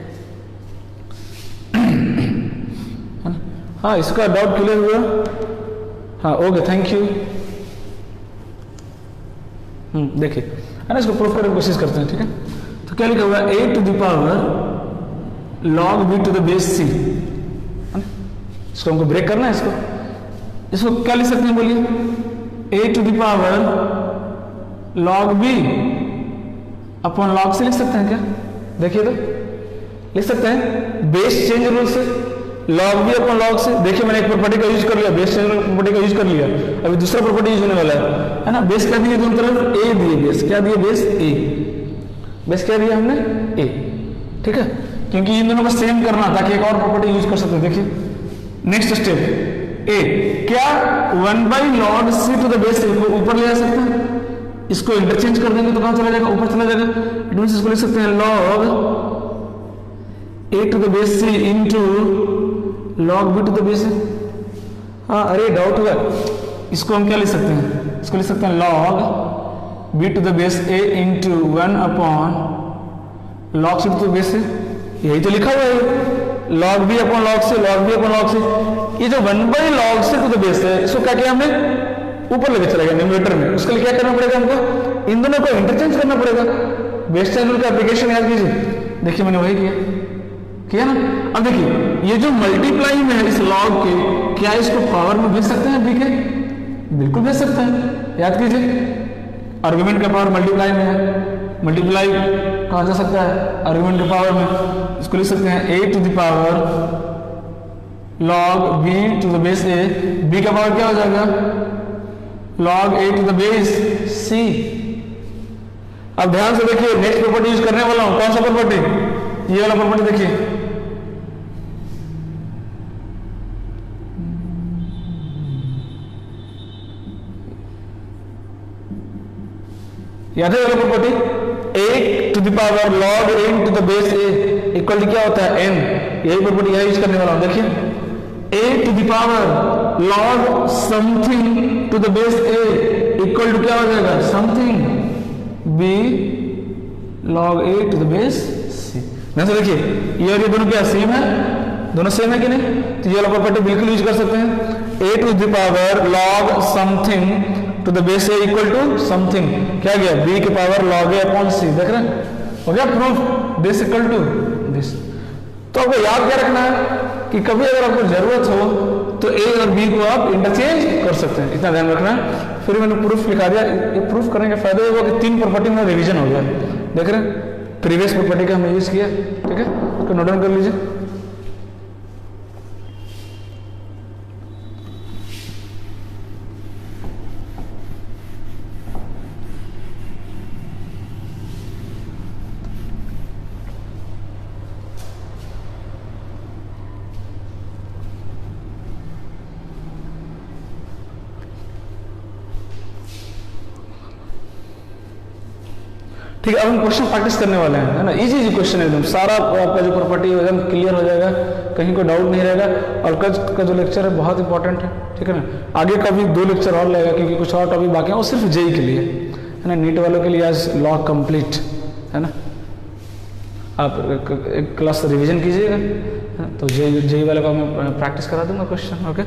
ना। हाँ इसका डाउट क्लियर हुआ, हाँ ओके, थैंक यू। देखिए है ना, इसको प्रूफ करने की कोशिश करते हैं, ठीक है। तो क्या लिखा हुआ है, a to the power log b to the base c, है ना। इसको हमको ब्रेक करना है, इसको क्या लिख सकते हैं बोलिए, a to the power log b upon log c लिख सकते हैं क्या? देखिए तो लिख सकते हैं, बेस चेंज रूल से log b upon log c। देखिए मैंने एक प्रॉपर्टी का यूज कर लिया, बेस चेंज प्रॉपर्टी का यूज कर लिया, अभी दूसरा प्रॉपर्टी यूज होने वाला है ना। बेस क्या दिए दोनों तरफ, a दिए, बेस क्या दिए, बेस a, बेस क्या दिया हमने, a, ठीक है। क्योंकि इन दोनों को सेम करना ताकि एक और प्रॉपर्टी यूज कर सकते हैं। देखिए नेक्स्ट स्टेप a, क्या 1/log c to the base a को ऊपर ले जा सकते हैं, इसको इंटरचेंज कर देंगे तो कहां चला जाएगा, ऊपर चला जाएगा। इट मींस इसको लिख सकते हैं log a to the base c into log b to the base a। हाँ अरे डाउट हुआ, इसको हम क्या लिख सकते हैं, इसको लिख सकते हैं log b to the base a into 1 upon log c to the base a। यही तो लिखा हुआ है, log b upon log c, log b upon log c। ये जो 1/log c to the base है, इसको क्या किया हमने, ऊपर लेके चला गया न्यूमरेटर में। उसके लिए क्या करना पड़ेगा हमको, इन दोनों को इंटरचेंज करना पड़ेगा। बेस चेंज रूल का एप्लीकेशन याद कीजिए, देखिए मैंने वही किया ना। अब देखिए ये जो मल्टीप्लाई में है इस log के, क्या इसको पावर में भेज सकते हैं b के, बिल्कुल भेज सकते हैं। याद कीजिए आर्गुमेंट का पावर मल्टीप्लाई में है, मल्टीप्लाई कहा जा सकता है आर्गुमेंट के पावर में। इसको लिख सकते हैं a to the power log b to the base a, b का पावर क्या हो जाएगा, log a to the base c। अब ध्यान से देखिए नेक्स्ट प्रॉपर्टी यूज करने वाला हूं, कौन सा प्रॉपर्टी, ये वाला प्रॉपर्टी। देखिए याद है वाला property, a to the power log n to the base a equal to क्या होता है, n। यही प्रॉपर्टी यहां यूज करने वाला हूं। देखिए a to the power log something to the base a equal to क्या हो जाएगा, something b log a to the base c। तो देखिए ये और ये दोनों क्या सेम है, दोनों सेम है कि नहीं, तो ये वाला प्रॉपर्टी बिल्कुल यूज कर सकते हैं। a to the power log something to the base a equal to something, क्या गया, b के power log a upon c। देख रहे हैं, हो गया proof, this equal to this. तो आपको याद क्या रखना है कि कभी अगर आपको जरूरत हो तो a और b को आप इंटरचेंज कर सकते हैं, इतना ध्यान रखना है। फिर मैंने प्रूफ लिखा दिया, ये प्रूफ करने का फायदा ये हुआ कि 3 प्रॉपर्टी में रिवीजन हो गया। देख रहे हैं प्रीवियस प्रॉपर्टी का हमने यूज किया, ठीक है, उसको नोट डाउन कर लीजिए। ठीक है, अब हम क्वेश्चन प्रैक्टिस करने वाले हैं, है ना। इजी क्वेश्चन एकदम, सारा आपका जो प्रॉपर्टी है एकदम क्लियर हो जाएगा, कहीं कोई डाउट नहीं रहेगा। और कल का जो लेक्चर है बहुत इंपॉर्टेंट है, ठीक है ना। आगे का भी 2 लेक्चर और लगेगा क्योंकि कुछ और टॉपिक बाकी है, वो सिर्फ जेई के लिए, है ना। नीट वालों के लिए आज लॉ कंप्लीट, है ना। आप एक क्लास रिविजन कीजिएगा, तो जेई वाले का मैं प्रैक्टिस करा दूंगा क्वेश्चन, ओके।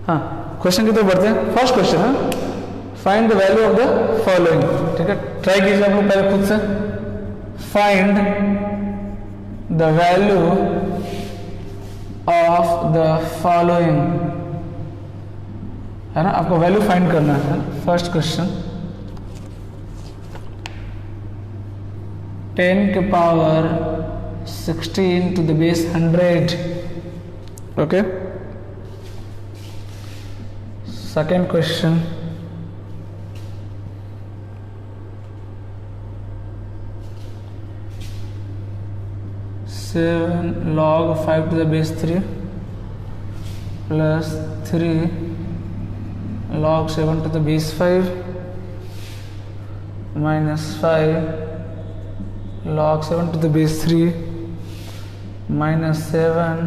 हाँ, क्वेश्चन की तरफ बढ़ते हैं। फर्स्ट क्वेश्चन है find the value of the following, ठीक है। ट्राई कीजिए आप लोग पहले खुद से, find the value of the following, है ना। आपको वैल्यू फाइंड करना है। फर्स्ट क्वेश्चन, 10 के पावर 16 to the base 100, okay. Second question, 7 log 5 to the base 3 plus 3 log 7 to the base 5 minus 5 log 7 to the base 3 minus 7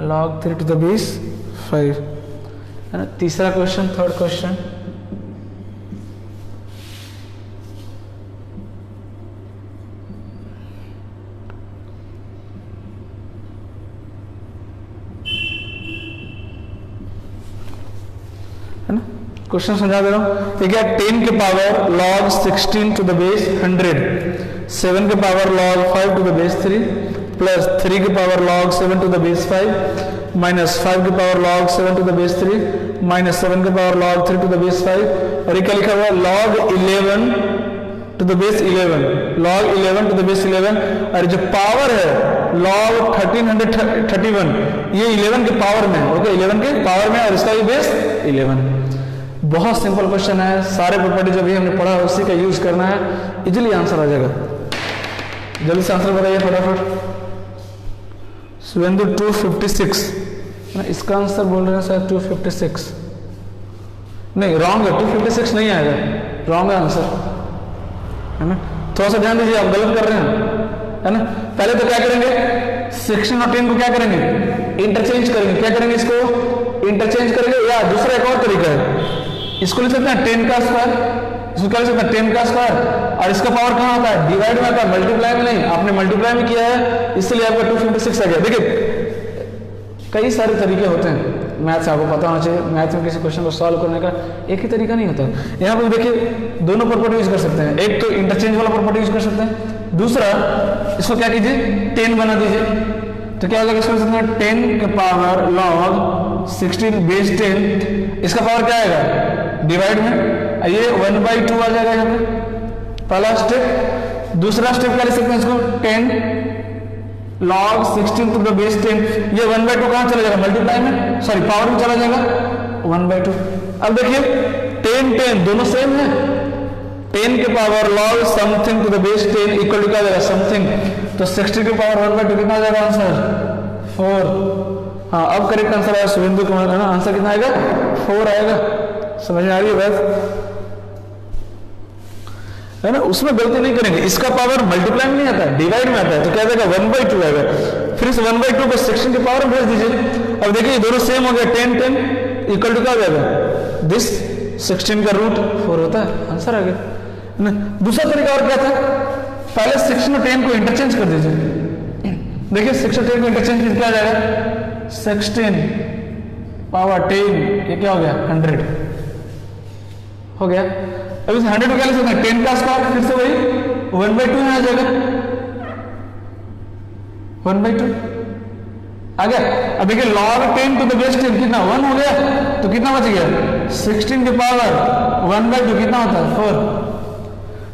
log 3 to the base 5, है ना। तीसरा क्वेश्चन, थर्ड क्वेश्चन, है ना। Question समझा दे रहा हूँ। ठीक है, 10 के power log 16 to the base 100, 7 के power log 5 to the base 3 plus 3 के power log 7 to the base 5 minus 5 के power log 7 to the base 3 minus 7 के power log 3 to the base 5 और ये क्या लिखा हुआ है log 11 to the base 11, log 11 to the base 11 और जो पावर है log 1331 ये 11 के पावर में, ओके 11 के पावर में और इसका भी बेस 11। बहुत सिंपल क्वेश्चन है, सारे प्रॉपर्टी जो भी हमने पढ़ा है उसी का यूज करना है, इजीली आंसर आ जाएगा। जल्दी से आंसर बताइए फटाफट। सुवेंदु 256, इसका आंसर बोल रहे हैं सर 256, नहीं रॉन्ग है, 256 नहीं आएगा, रॉन्ग है आंसर, है ना। थोड़ा सा ध्यान दीजिए, आप गलत कर रहे हैं, है ना। पहले तो क्या करेंगे, 16 और 10 को क्या करेंगे, इंटरचेंज करेंगे। क्या करेंगे, इसको इंटरचेंज करेंगे, या दूसरा एक और तरीका है, इसको लिख सकते हैं 10 का स्क्वायर, इसको क्या लिख सकते हैं 10 का स्क्वायर और इसका पावर कहाँ आता है, डिवाइड में आता है, मल्टीप्लाई में नहीं। आपने मल्टीप्लाई में किया है इसलिए आपका 256 आ गया। देखिए कई सारे तरीके होते हैं मैथ से, आपको पता होना चाहिए। मैथ में किसी क्वेश्चन को सॉल्व करने का एक ही तरीका नहीं होता है। यहाँ पर देखिए दोनों प्रॉपर्टी यूज कर सकते हैं, एक तो इंटरचेंज वाला प्रॉपर्टी यूज कर सकते हैं, दूसरा इसको क्या कीजिए 10 बना दीजिए। तो क्या हो जाएगा, इसको 10 के पावर लॉग 16 बेस 10, इसका पावर क्या आएगा डिवाइड में, ये 1/2 आ जाएगा यहाँ पे, पहला स्टेप। दूसरा स्टेप क्या ले सकते हैं, इसको 10 log 16 टू द बेस 10, ये 1/2 कहाँ चला जाएगा, मल्टीप्लाई में, सॉरी पावर में चला जाएगा 1/2। अब देखिए 10 10 दोनों सेम है, 10 के power log something to the base 10 equal to क्या जाएगा समथिंग, तो 60 के पावर 1/2 कितना आ जाएगा आंसर 4। हाँ अब करेक्ट आंसर आया सुवेंदु कुमार, है ना, आंसर कितना आएगा 4 आएगा। समझ में आ रही है बात, है ना। उसमें गलती नहीं करेंगे, इसका पावर मल्टीप्लाई में नहीं आता है, डिवाइड में आता है, तो क्या जाएगा 1/2 आएगा। फिर इस 1/2 को 16 के पावर में भेज दीजिए। अब देखिए दोनों सेम हो गया, 10 10 इक्वल टू क्या हो जाएगा, दिस 16 का रूट 4 होता है, आंसर आ गया, है ना। दूसरा तरीका और क्या था, पहले 16 और 10 को इंटरचेंज कर दीजिए। देखिए 16 और 10 को इंटरचेंज कर क्या आ जाएगा, 16 पावर 10 ये क्या हो गया 100 हो गया। अब इस 100 को क्या ले सकते हैं, 10 का स्क्वायर, फिर से वही 1/2 में आ जाएगा, 1/2 आ गया। अब देखिए log 10 टू द बेस 10 कितना 1 हो गया, तो कितना बच गया 16 के पावर 1/2 कितना होता है 4।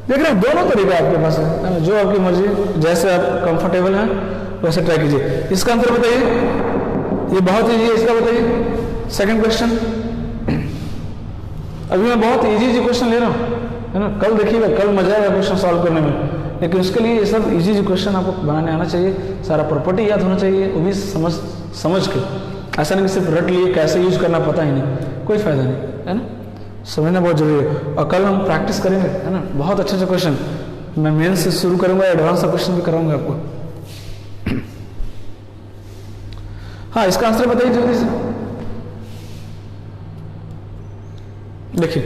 देख रहे हैं दोनों तरीका आपके पास है, जो आपकी मर्जी, जैसे आप कंफर्टेबल हैं वैसे ट्राई कीजिए। इसका आंसर बताइए, ये बहुत ईजी है, इसका बताइए सेकंड क्वेश्चन। अभी मैं बहुत इजी क्वेश्चन ले रहा हूँ, है ना, कल देखिएगा, कल मजा आएगा क्वेश्चन सॉल्व करने में, लेकिन उसके लिए ये सब इजी क्वेश्चन आपको बनाने आना चाहिए, सारा प्रॉपर्टी याद होना चाहिए, वो भी समझ के, ऐसा नहीं कि सिर्फ रट लिए कैसे यूज करना पता ही नहीं, कोई फायदा नहीं, है ना, समझना बहुत जरूरी है। और कल हम प्रैक्टिस करेंगे, है ना, बहुत अच्छे क्वेश्चन मैं मेन से शुरू करूंगा, एडवांस क्वेश्चन भी कराऊंगा आपको। हाँ इसका आंसर बताइए जल्दी से। देखिए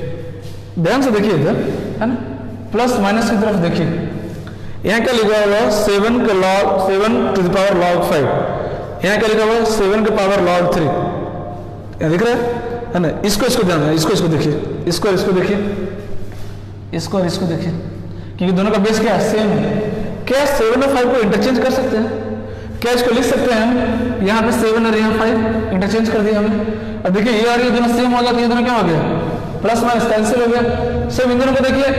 ध्यान से देखिए इधर, है ना, प्लस माइनस की तरफ देखिए, यहाँ क्या लिखा हुआ है 7 का log 7 to the power log 5, यहाँ क्या लिखा हुआ है 7 के पावर log 3, यहाँ दिख रहा है ना। इसको ध्यान देना, इसको देखिए, इसको देखिए, इसको और इसको देखिए, क्योंकि दोनों का बेस क्या है सेम है। क्या 7 और 5 को इंटरचेंज कर सकते हैं, क्या इसको लिख सकते हैं हम, यहाँ पे 7 और यहाँ 5 इंटरचेंज कर दिया हमने। अब देखिए ये और ये दोनों सेम हो गया, तो ये दोनों क्या हो गया प्लस माइनस कैंसिल हो गया। सेम इन दोनों को देखिए,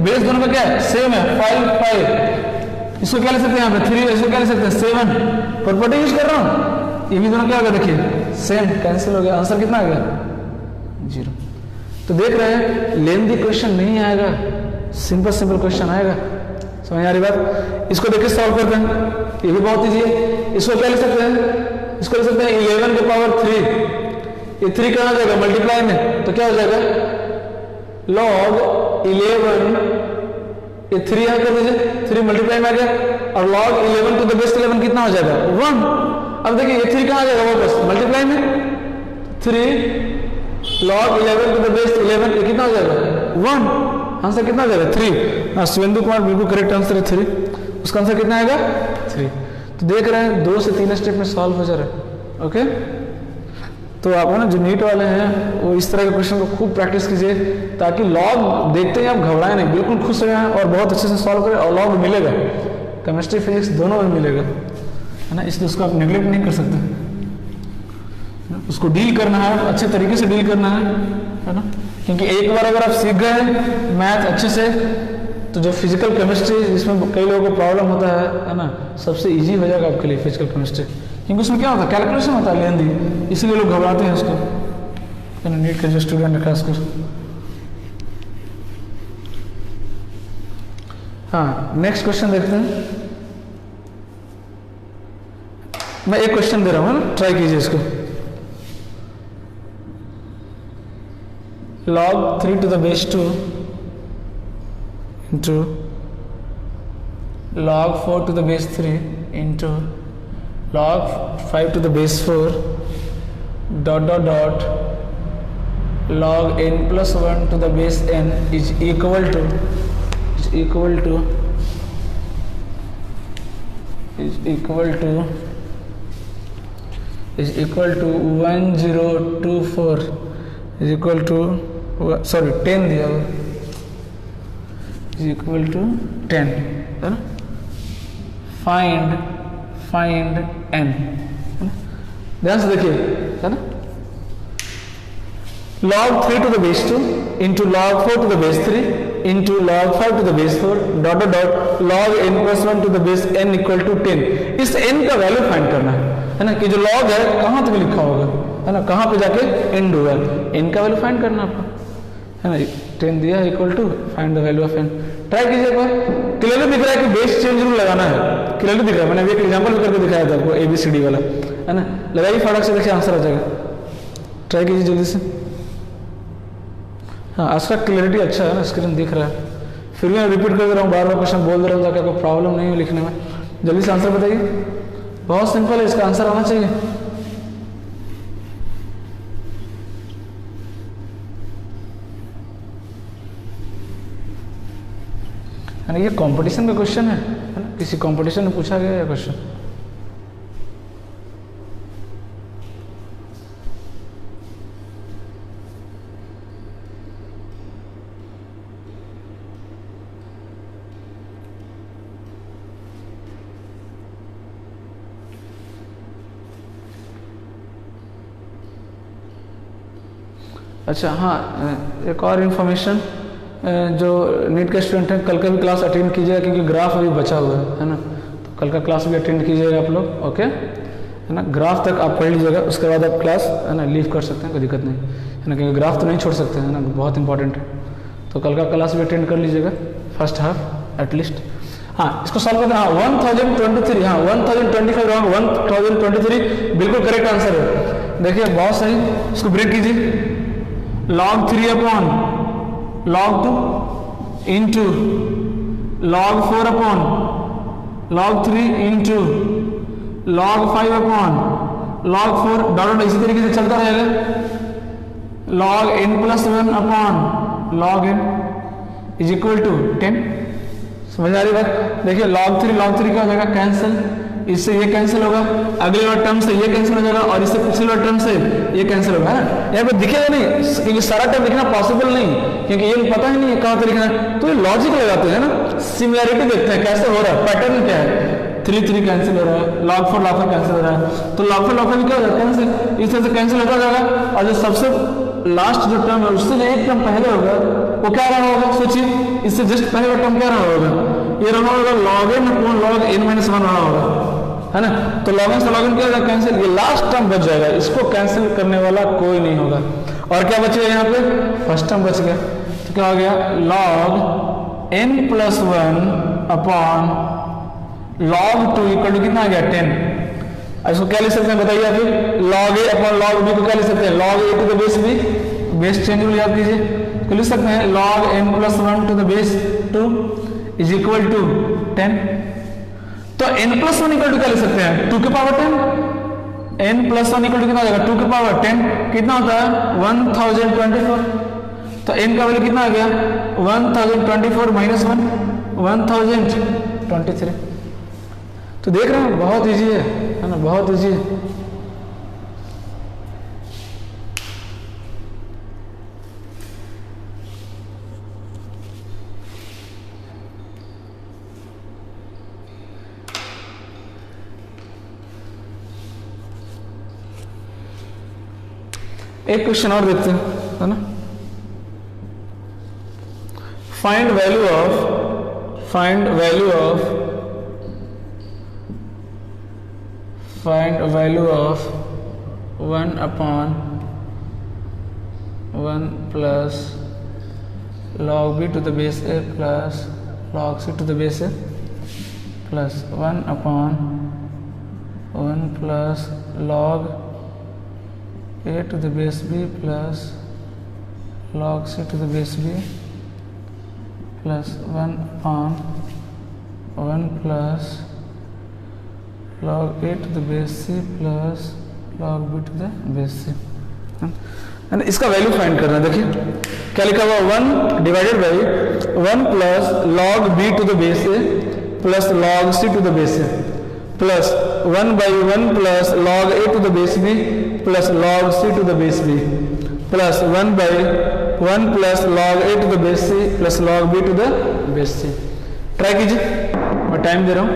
बेस दोनों का क्या है सेम है 5 5, इसको क्या ले सकते हैं यहाँ पे 3, इसको क्या ले सकते हैं 7, प्रॉपर्टी यूज कर रहा हूँ, ये भी दोनों क्या हो गया देखिए सेम, कैंसिल हो गया, आंसर कितना आ गया 0। तो देख रहे हैं लेंथी क्वेश्चन नहीं आएगा, सिंपल क्वेश्चन आएगा, समझ आ रही बात। इसको देखिए सॉल्व करते हैं, ये भी बहुत ईजी है। इसको क्या ले सकते हैं, इसको ले सकते हैं 11 के पावर 3, ये 3 कहाँ जाएगा मल्टीप्लाई में, तो क्या हो जाएगा log 11, ये 3 यहाँ कर दीजिए, 3 मल्टीप्लाई में आ गया, और log 11 टू द बेस 11 कितना हो जाएगा 1। अब देखिए ये 3 कहाँ जाएगा वापस मल्टीप्लाई में, 3 log 11 टू द बेस 11 ये कितना हो जाएगा 1, आंसर कितना हो जाएगा 3। हाँ सुवेंदु कुमार बिल्कुल करेक्ट आंसर है 3, उसका आंसर कितना आएगा 3। तो देख रहे हैं 2 से 3 स्टेप में सॉल्व हो जा रहा है, ओके। तो आप है ना जो नीट वाले हैं वो इस तरह के क्वेश्चन को खूब प्रैक्टिस कीजिए, ताकि लॉग देखते ही आप घबराए नहीं, बिल्कुल खुश हो जाएं और बहुत अच्छे से सॉल्व करें, और लॉग मिलेगा, केमिस्ट्री फिजिक्स दोनों में मिलेगा, है ना। इसलिए उसको आप निगलेक्ट नहीं कर सकते, उसको डील करना है, अच्छे तरीके से डील करना है ना। क्योंकि एक बार अगर आप सीख गए मैथ अच्छे से, तो जो फिजिकल केमिस्ट्री जिसमें कई लोगों को प्रॉब्लम होता है ना, सबसे इजी हो जाएगा आपके लिए फिजिकल केमिस्ट्री, क्योंकि उसमें क्या होता है, कैलकुलेशन होता है लेंदी, इसीलिए लोग घबराते हैं उसको, है ना, नीट के जो स्टूडेंट है खासकर। हाँ, नेक्स्ट क्वेश्चन देखते हैं। मैं एक क्वेश्चन दे रहा हूँ ना, ट्राई कीजिए इसको। log 3 to the base 2 into log 4 to the base 3 into log 5 to the base 4 dot dot dot log n plus 1 to the base n is equal to 1024 is equal to 10 दिया हुआ is equal to 10, है ना। Find n, है ना। ध्यान से देखिए, है ना। log 3 to the base 2 into log 4 to the base 3 into log 5 to the base 4 dot dot dot log n plus 1 to the base n equal to 10। इस n का वैल्यू फाइंड करना है ना, कि जो log है कहाँ तक लिखा होगा, है ना, कहाँ पे जाके एंड होगा, n का वैल्यू फाइंड करना आपको, है ना। 10 दिया है, equal to find the value of n। ट्राई कीजिए एक बार, क्लियरली दिख रहा है कि बेस चेंज रूल लगाना है, क्लियरली दिख रहा है, मैंने अभी एक एग्जांपल करके दिखाया था आपको ABCD वाला, है ना। लगाइए फटाक से, देखिए आंसर आ जाएगा। ट्राई कीजिए जल्दी से। हाँ, आज का क्लियरिटी अच्छा है ना, स्क्रीन दिख रहा है। फिर भी मैं रिपीट कर दे रहा हूँ, बार बार क्वेश्चन बोल दे रहा हूँ ताकि आपको प्रॉब्लम नहीं हो लिखने में। जल्दी से आंसर बताइए, बहुत सिंपल है, इसका आंसर आना चाहिए। है ना, ये कंपटीशन का क्वेश्चन है ना, किसी कंपटीशन में पूछा गया है क्वेश्चन। अच्छा हाँ, एक और इन्फॉर्मेशन, जो नीट के स्टूडेंट हैं, कल का भी क्लास अटेंड कीजिएगा, क्योंकि ग्राफ अभी बचा हुआ है ना, तो कल का क्लास भी अटेंड कीजिएगा आप लोग, ओके, है ना। ग्राफ तक आप पढ़ लीजिएगा, उसके बाद आप क्लास, है ना, लीव कर सकते हैं, कोई दिक्कत नहीं, है ना, क्योंकि ग्राफ तो नहीं छोड़ सकते हैं ना, बहुत इंपॉर्टेंट है। तो कल का क्लास भी अटेंड कर लीजिएगा, फर्स्ट हाफ एटलीस्ट। हाँ, इसको सॉल्व करना। हाँ, 1023, हाँ 1025 रॉन्ग, 1023 बिल्कुल करेक्ट आंसर है। देखिए बहुत सही, इसको ब्रेक कीजिए। log 3 upon log 2 into log 4 upon log 3 into log 5 upon log 4 dot इसी तरीके से चलता रहेगा। log n plus 1 upon log n is equal to 10। समझ आ रही बात? देखिए log 3 क्या हो जाएगा, कैंसिल, इससे ये कैंसिल होगा, अगले वाला टर्म से ये कैंसिल हो जाएगा, और इससे पिछले वाला टर्म से ये कैंसिल होगा, है ना। यहाँ पे दिखेगा नहीं, क्योंकि सारा टर्म दिखना पॉसिबल नहीं, क्योंकि ये पता ही नहीं है कहाँ पे लिखना है, तो ये लॉजिक लगाते हैं ना, सिमिलरिटी देखते हैं कैसे हो रहा है, पैटर्न क्या है। 3 कैंसिल हो रहा है, log 4 कैंसिल हो रहा है, तो log 4 क्या हो जाता है, कैंसिल, इस तरह से कैंसिल होता जाएगा। और जो सबसे लास्ट जो टर्म है उससे जो एक टर्म पहले होगा वो क्या रहा होगा, सोचिए, इससे जस्ट पहले वाला टर्म क्या रहा होगा, ये रहा होगा log n upon log n - 1 रहा होगा, है ना। तो log n से log n क्या होगा, कैंसिल, ये लास्ट टर्म बच जाएगा, इसको कैंसिल करने वाला कोई नहीं होगा। और क्या बचेगा यहाँ पे, फर्स्ट टर्म बच गया, तो क्या हो गया, log n plus 1 upon log 2 equal to कितना आ गया, 10। इसको क्या लिख सकते हैं बताइए आप, log a upon log b को क्या लिख सकते हैं, log a to the base b, base change rule याद कीजिए, तो लिख सकते हैं log n plus 1 to the base 2 is equal to 10। तो n plus 1 इक्वल टू क्या लिख सकते हैं, 2 के power 10, n plus 1 equal to कितना आ जाएगा, 2 के पावर 10 कितना होता है, 1024। तो n का वैल्यू कितना आ गया, 1024 माइनस 1 1023। तो देख रहे हैं बहुत इजी है ना, बहुत इजी है। एक क्वेश्चन और देखते हैं, है ना। Find value of 1/1 plus log b to the base a plus log c to the base a plus 1/1 plus log a to the base b plus log c to the base b plus 1/1 plus log a to the base c plus log b to the base c। And इसका value find करना है। देखिए क्या लिखा हुआ, 1 divided by 1 plus log b to the base a plus log c to the base a plus 1/1 plus log a to the base b plus log c to the base b plus 1/1 plus log a to the base c plus log b to the base c। Try कीजिए, मैं time दे रहा हूं।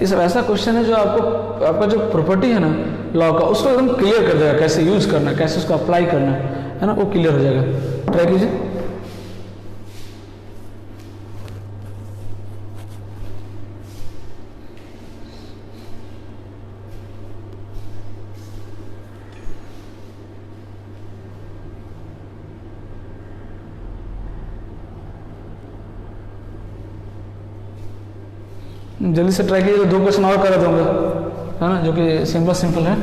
इस ऐसा question है जो आपको आपका जो प्रॉपर्टी है ना लॉ का, उसको एकदम क्लियर कर देगा, कैसे यूज करना है, कैसे उसको अप्लाई करना है ना, वो क्लियर हो जाएगा। ट्राई कीजिए। जल्दी से ट्राई कीजिए, 2 क्वेश्चन और करा दूंगा, है ना, जो कि सिंपल है।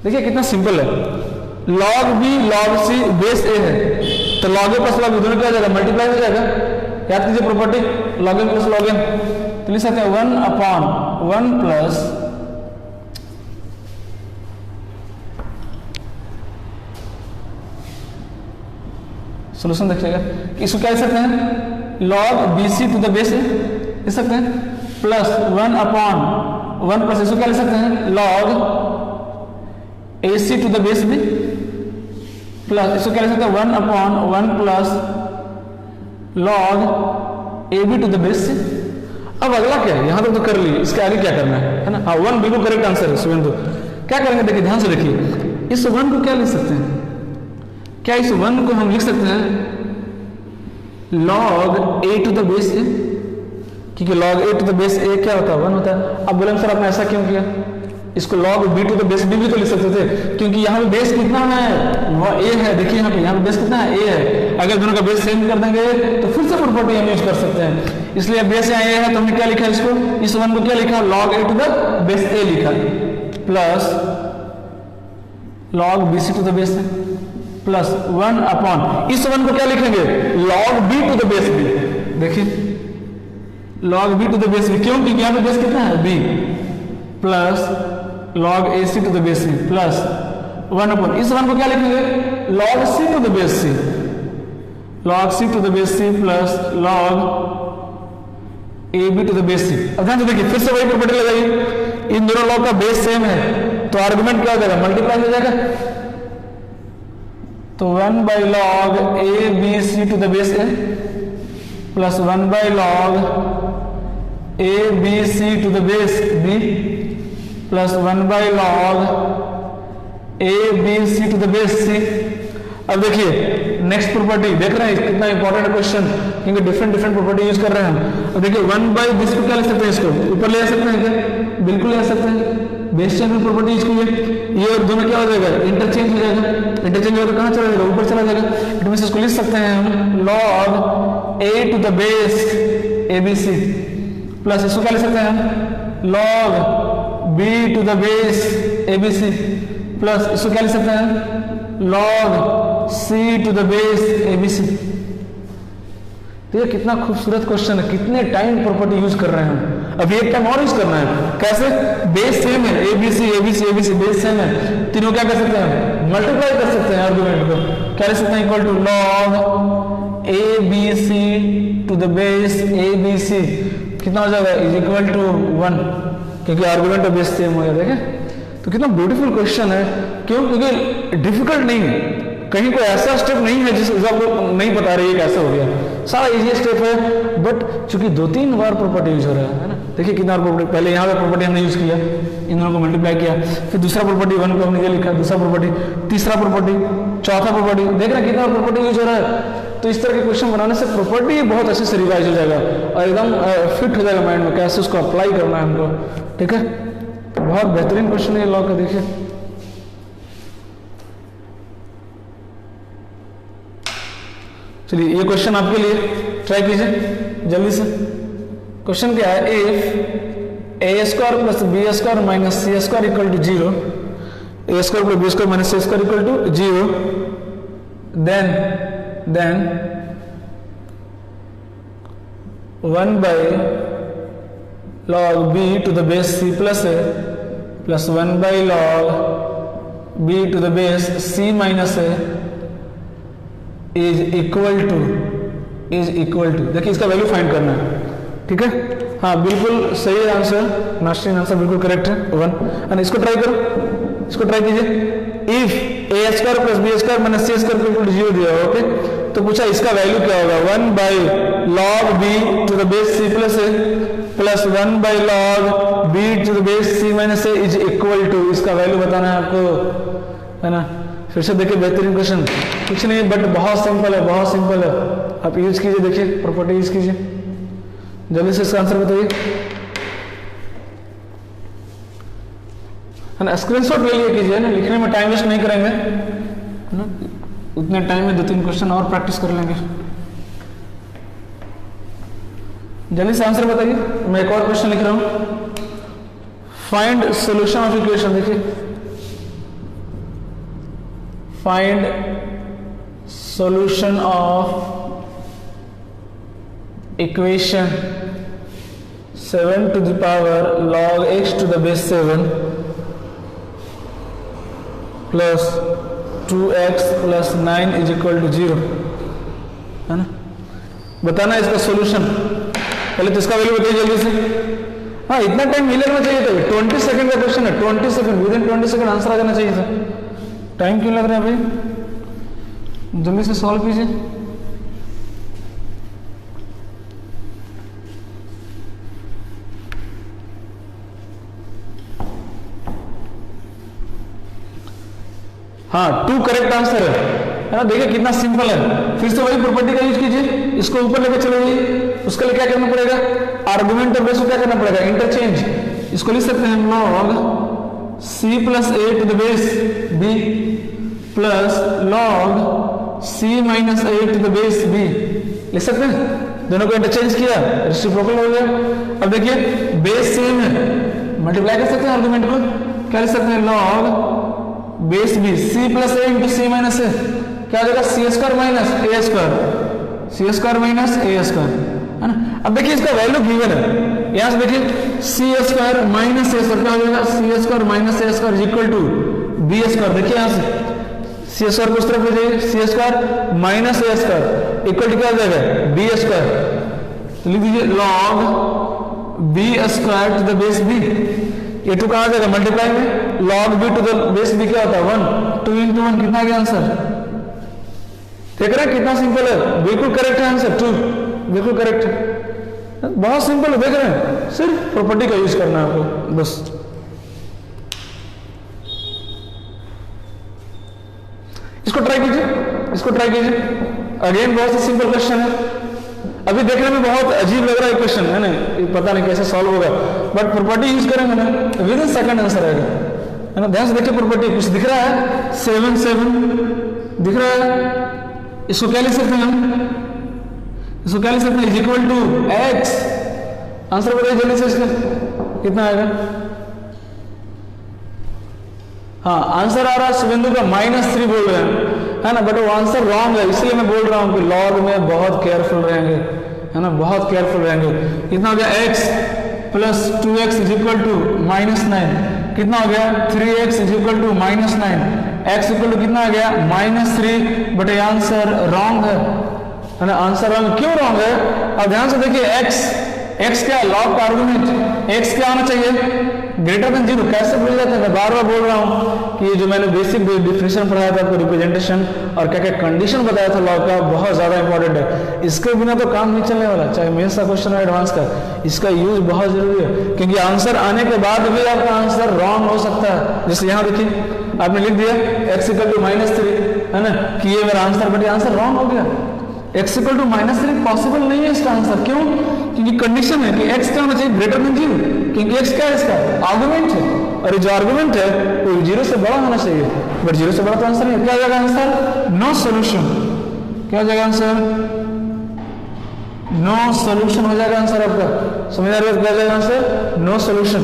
देखिए कितना सिंपल है। Log B log C base A है, तो log A plus log B दोनों क्या हो जाएगा, मल्टीप्लाई हो जाएगा। याद कीजिए property log N plus log N, तो लिख सकते हैं 1/1 प्लस सोल्यूशन देखिएगा, इसको क्या लिख सकते हैं, log B C to the base A लिख सकते हैं प्लस 1/1 प्लस इसको क्या लिख सकते हैं, log A C to the base B plus इसको क्या लिख सकते हैं 1/1 plus log A B to the base C. अब अगला क्या है, यहां तक तो कर लिए, इसके आगे क्या करना है ना। हाँ 1 बिल्कुल करेक्ट आंसर है सुवेंदु। क्या करेंगे देखिए ध्यान से देखिए, इस 1 को क्या लिख सकते हैं, क्या इस 1 को हम लिख सकते हैं log a to the base a, क्योंकि log a to the base a क्या होता है 1 होता है। अब बोले सर आपने ऐसा क्यों किया, इसको log b to the base b भी तो लिख सकते थे, क्योंकि यहाँ पे बेस कितना है, वो a है। देखिए यहाँ पे बेस कितना है, a है। अगर दोनों का बेस सेम कर देंगे तो फिर से प्रॉपर्टी हम यूज कर सकते हैं। इसलिए बेस यहाँ a है तो हमने क्या लिखा इसको, इस 1 को क्या लिखा, log a to the base a लिखा plus log b c to the base plus 1/, इस 1 को क्या लिखेंगे, log b to the base b। देखिए log b to the base b, क्यों, क्योंकि यहाँ पे बेस कितना है b plus log ac to the base c plus 1/, इस 1 को क्या लिखेंगे, log c to the base c, log c to the base c plus log ab to the base c। अब ध्यान से देखिए फिर से वही प्रॉपर्टी लगाइए, इन दोनों लॉग का बेस सेम है तो आर्गुमेंट क्या हो जाएगा, मल्टीप्लाई हो जाएगा। तो 1/log a b c to the base a plus 1/log a b c to the base b plus 1/log a b c to the base c। अब देखिए नेक्स्ट प्रॉपर्टी देख रहे हैं, कितना इंपॉर्टेंट क्वेश्चन, क्योंकि डिफरेंट प्रॉपर्टी यूज कर रहे हैं हम। अब देखिए 1/दिस को क्या लिख सकते हैं, इसको ऊपर ले आ सकते हैं क्या, बिल्कुल ले आ सकते हैं, बेस चेन में प्रॉपर्टी यूज की है। ये और दोनों क्या हो जाएगा, इंटरचेंज हो जाएगा, इंटरचेंज होगा तो कहाँ चला जाएगा, ऊपर चला जाएगा। इट मींस इसको लिख सकते हैं हम log a to the base abc plus इसको क्या लिख सकते हैं हम log b to the base abc plus इसको क्या लिख सकते हैं log c to the base abc। तो ये कितना खूबसूरत क्वेश्चन है, कितने टाइम प्रॉपर्टी यूज कर रहे हैं हम। अभी एक टाइम और यूज करना है, कैसे, बेस सेम है, abc abc abc base same है, तीनों क्या कर सकते हैं, मल्टीप्लाई कर सकते हैं आर्गुमेंट को, क्या लिख सकते हैं, equal to log abc to the base abc कितना हो जाएगा, इज इक्वल टू 1, क्योंकि आर्गुमेंट और बेस सेम हो गया। देखें तो तो कितना ब्यूटीफुल क्वेश्चन है। क्यों? क्योंकि डिफिकल्ट नहीं है, कहीं कोई ऐसा स्टेप नहीं है जिस आपको नहीं बता रही है कैसे हो गया, सारा इजी स्टेप है। बट चूंकि 2-3 बार प्रॉपर्टी यूज हो रहा है ना, देखिए कितना प्रॉपर्टी, पहले यहाँ पे प्रॉपर्टी हमने यूज किया, इन दोनों को मल्टीप्लाई किया, फिर दूसरा प्रॉपर्टी 1 को हमने ये लिखा, दूसरा प्रॉपर्टी, तीसरा प्रॉपर्टी, चौथा प्रॉपर्टी, देख रहे हैं कितना प्रॉपर्टी यूज हो रहा है। तो इस तरह के क्वेश्चन बनाने से प्रॉपर्टी बहुत अच्छे से रिवाइज हो जाएगा और एकदम फिट हो जाएगा माइंड में, कैसे उसको अप्लाई करना है हमको। ठीक है, तो बहुत बेहतरीन क्वेश्चन है लॉ का। देखिए चलिए ये क्वेश्चन आपके लिए, ट्राई कीजिए जल्दी से। क्वेश्चन क्या है, if A square plus B square minus C square equal to 0, A square plus B square minus C square equal to 0, then 1 by log b to the base c plus a plus 1 by log b to the base c minus a is equal to, देखिए इसका value find करना है। ठीक है, हाँ बिल्कुल सही है आंसर, नास्टिन आंसर बिल्कुल करेक्ट है 1। और इसको ट्राई करो, इसको ट्राई कीजिए। If A square plus B square minus C square equal to 0 दिया, ओके, तो पूछा इसका वैल्यू क्या होगा, 1 by log B to the base C plus A plus 1 by log B to the base C minus A is equal to, इसका value बताना है आपको, है ना। फिर से देखिए बेहतरीन क्वेश्चन, कुछ नहीं बट बहुत सिंपल है, बहुत सिंपल है। आप यूज कीजिए, देखिए प्रॉपर्टी यूज कीजिए, जल्दी से इसका आंसर बताइए। है ना, स्क्रीनशॉट ले लिए कीजिए ना, लिखने में टाइम वेस्ट नहीं करेंगे ना, उतने टाइम में 2-3 क्वेश्चन और प्रैक्टिस कर लेंगे। जल्दी से आंसर बताइए। मैं एक और क्वेश्चन लिख रहा हूं, फाइंड सॉल्यूशन ऑफ इक्वेशन। देखिए find solution of equation 7 to the power log x to the base 7 plus 2x plus 9 is equal to 0, है ना। बताना है इसका सॉल्यूशन, पहले तो इसका वैल्यू बताइए जल्दी से। हाँ इतना टाइम मिलना चाहिए था, 20 सेकंड का क्वेश्चन है, 20 second, within 20 second answer आ जाना चाहिए था। टाइम क्यों लग रहा है भाई, जल्दी से सॉल्व कीजिए। हाँ 2 करेक्ट आंसर है ना, देखिए कितना सिंपल है। फिर से वही प्रॉपर्टी का यूज कीजिए, इसको ऊपर लेके चले जाइए, उसके लिए क्या करना पड़ेगा, आर्गुमेंट और बेस को क्या करना पड़ेगा, इंटरचेंज। इसको लिख सकते हैं log c plus A to the base b plus log c minus A to the base b, लिख सकते हैं। दोनों को इंटरचेंज किया, रेसिप्रोकल हो गया। अब देखिए बेस सेम है, मल्टीप्लाई कर सकते हैं आर्गुमेंट को, क्या लिख सकते हैं, log base b c plus a into c minus a, क्या हो जाएगा, c square minus a square, c square minus a square, है ना। अब देखिए इसका वैल्यू गिवन है, यहां से देखिए c square minus a square, क्या हो जाएगा, c square minus a square equal to b square. देखिए यहां से सी स्क्वायर को उस तरफ ले जाइए, c square minus a square equal to क्या हो जाएगा, बी स्क्वायर। तो लिख दीजिए log B square to the base b, ये 2 कहां जाएगा, मल्टीप्लाई में, log B to the base b क्या होता है 1, 2 into 1 कितना आ गया आंसर, देख रहे हैं कितना सिंपल है, बिल्कुल करेक्ट है आंसर 2, बिल्कुल करेक्ट है, बहुत सिंपल है, देख रहे हैं, सिर्फ प्रॉपर्टी का यूज करना है आपको बस। इसको ट्राई कीजिए, इसको ट्राई कीजिए, अगेन बहुत ही सिंपल क्वेश्चन है। अभी देखने में बहुत अजीब लग रहा है क्वेश्चन, है ना, पता नहीं कैसे सॉल्व होगा, बट प्रॉपर्टी यूज करेंगे ना, विद इन सेकंड आंसर आएगा, है ना। ध्यान से देखिए प्रॉपर्टी, कुछ दिख रहा है 7 7 दिख रहा है, इसको क्या लिख सकते हैं हम, इसको क्या लिख सकते हैं, is equal to X. Answer बताइए जल्दी से, इसका कितना आएगा। हाँ आंसर आ रहा है शुभेंदु का -3 बोल रहे हैं, है ना, बट वो आंसर रॉन्ग है, इसलिए मैं बोल रहा हूं कि लॉग में बहुत केयरफुल रहेंगे, है ना, बहुत केयरफुल रहेंगे। कितना हो गया, x plus 2x is equal to -9, कितना हो गया, 3x is equal to -9, x equal to कितना आ गया, -3, बट ये आंसर रॉन्ग है ना, आंसर रॉन्ग। क्यों रॉन्ग है, अब ध्यान से देखिए, x क्या है, लॉग का आर्गुमेंट, x क्या आना चाहिए, ग्रेटर देन जीरो कैसे भूल जाते हैं? मैं बार बार बोल रहा हूँ कि ये जो मैंने बेसिक डिफिनेशन पढ़ाया था आपको, रिप्रेजेंटेशन और क्या क्या कंडीशन बताया था लॉ का, बहुत ज्यादा इंपॉर्टेंट है। इसके बिना तो काम नहीं चलने वाला, चाहे मेंस का क्वेश्चन हो एडवांस का, इसका यूज बहुत जरूरी है, क्योंकि आंसर आने के बाद भी आपका आंसर रॉन्ग हो सकता है। जैसे यहाँ देखिए आपने लिख दिया x = -3, है ना, कि ये मेरा आंसर, बट आंसर रॉन्ग हो गया। x = -3 पॉसिबल नहीं है इसका आंसर। क्यों? क्योंकि कंडीशन है कि x क्या होना चाहिए? ग्रेटर देन 0, क्योंकि x क्या है? इसका आर्गुमेंट है, और ये जो आर्गुमेंट है वो 0 से बड़ा होना चाहिए, बट 0 से बड़ा तो आंसर नहीं है। क्या हो जाएगा आंसर? No solution. क्या हो जाएगा आंसर? नो सोल्यूशन हो जाएगा आंसर आपका। समझ आ रही है? क्या हो जाएगा आंसर? No solution.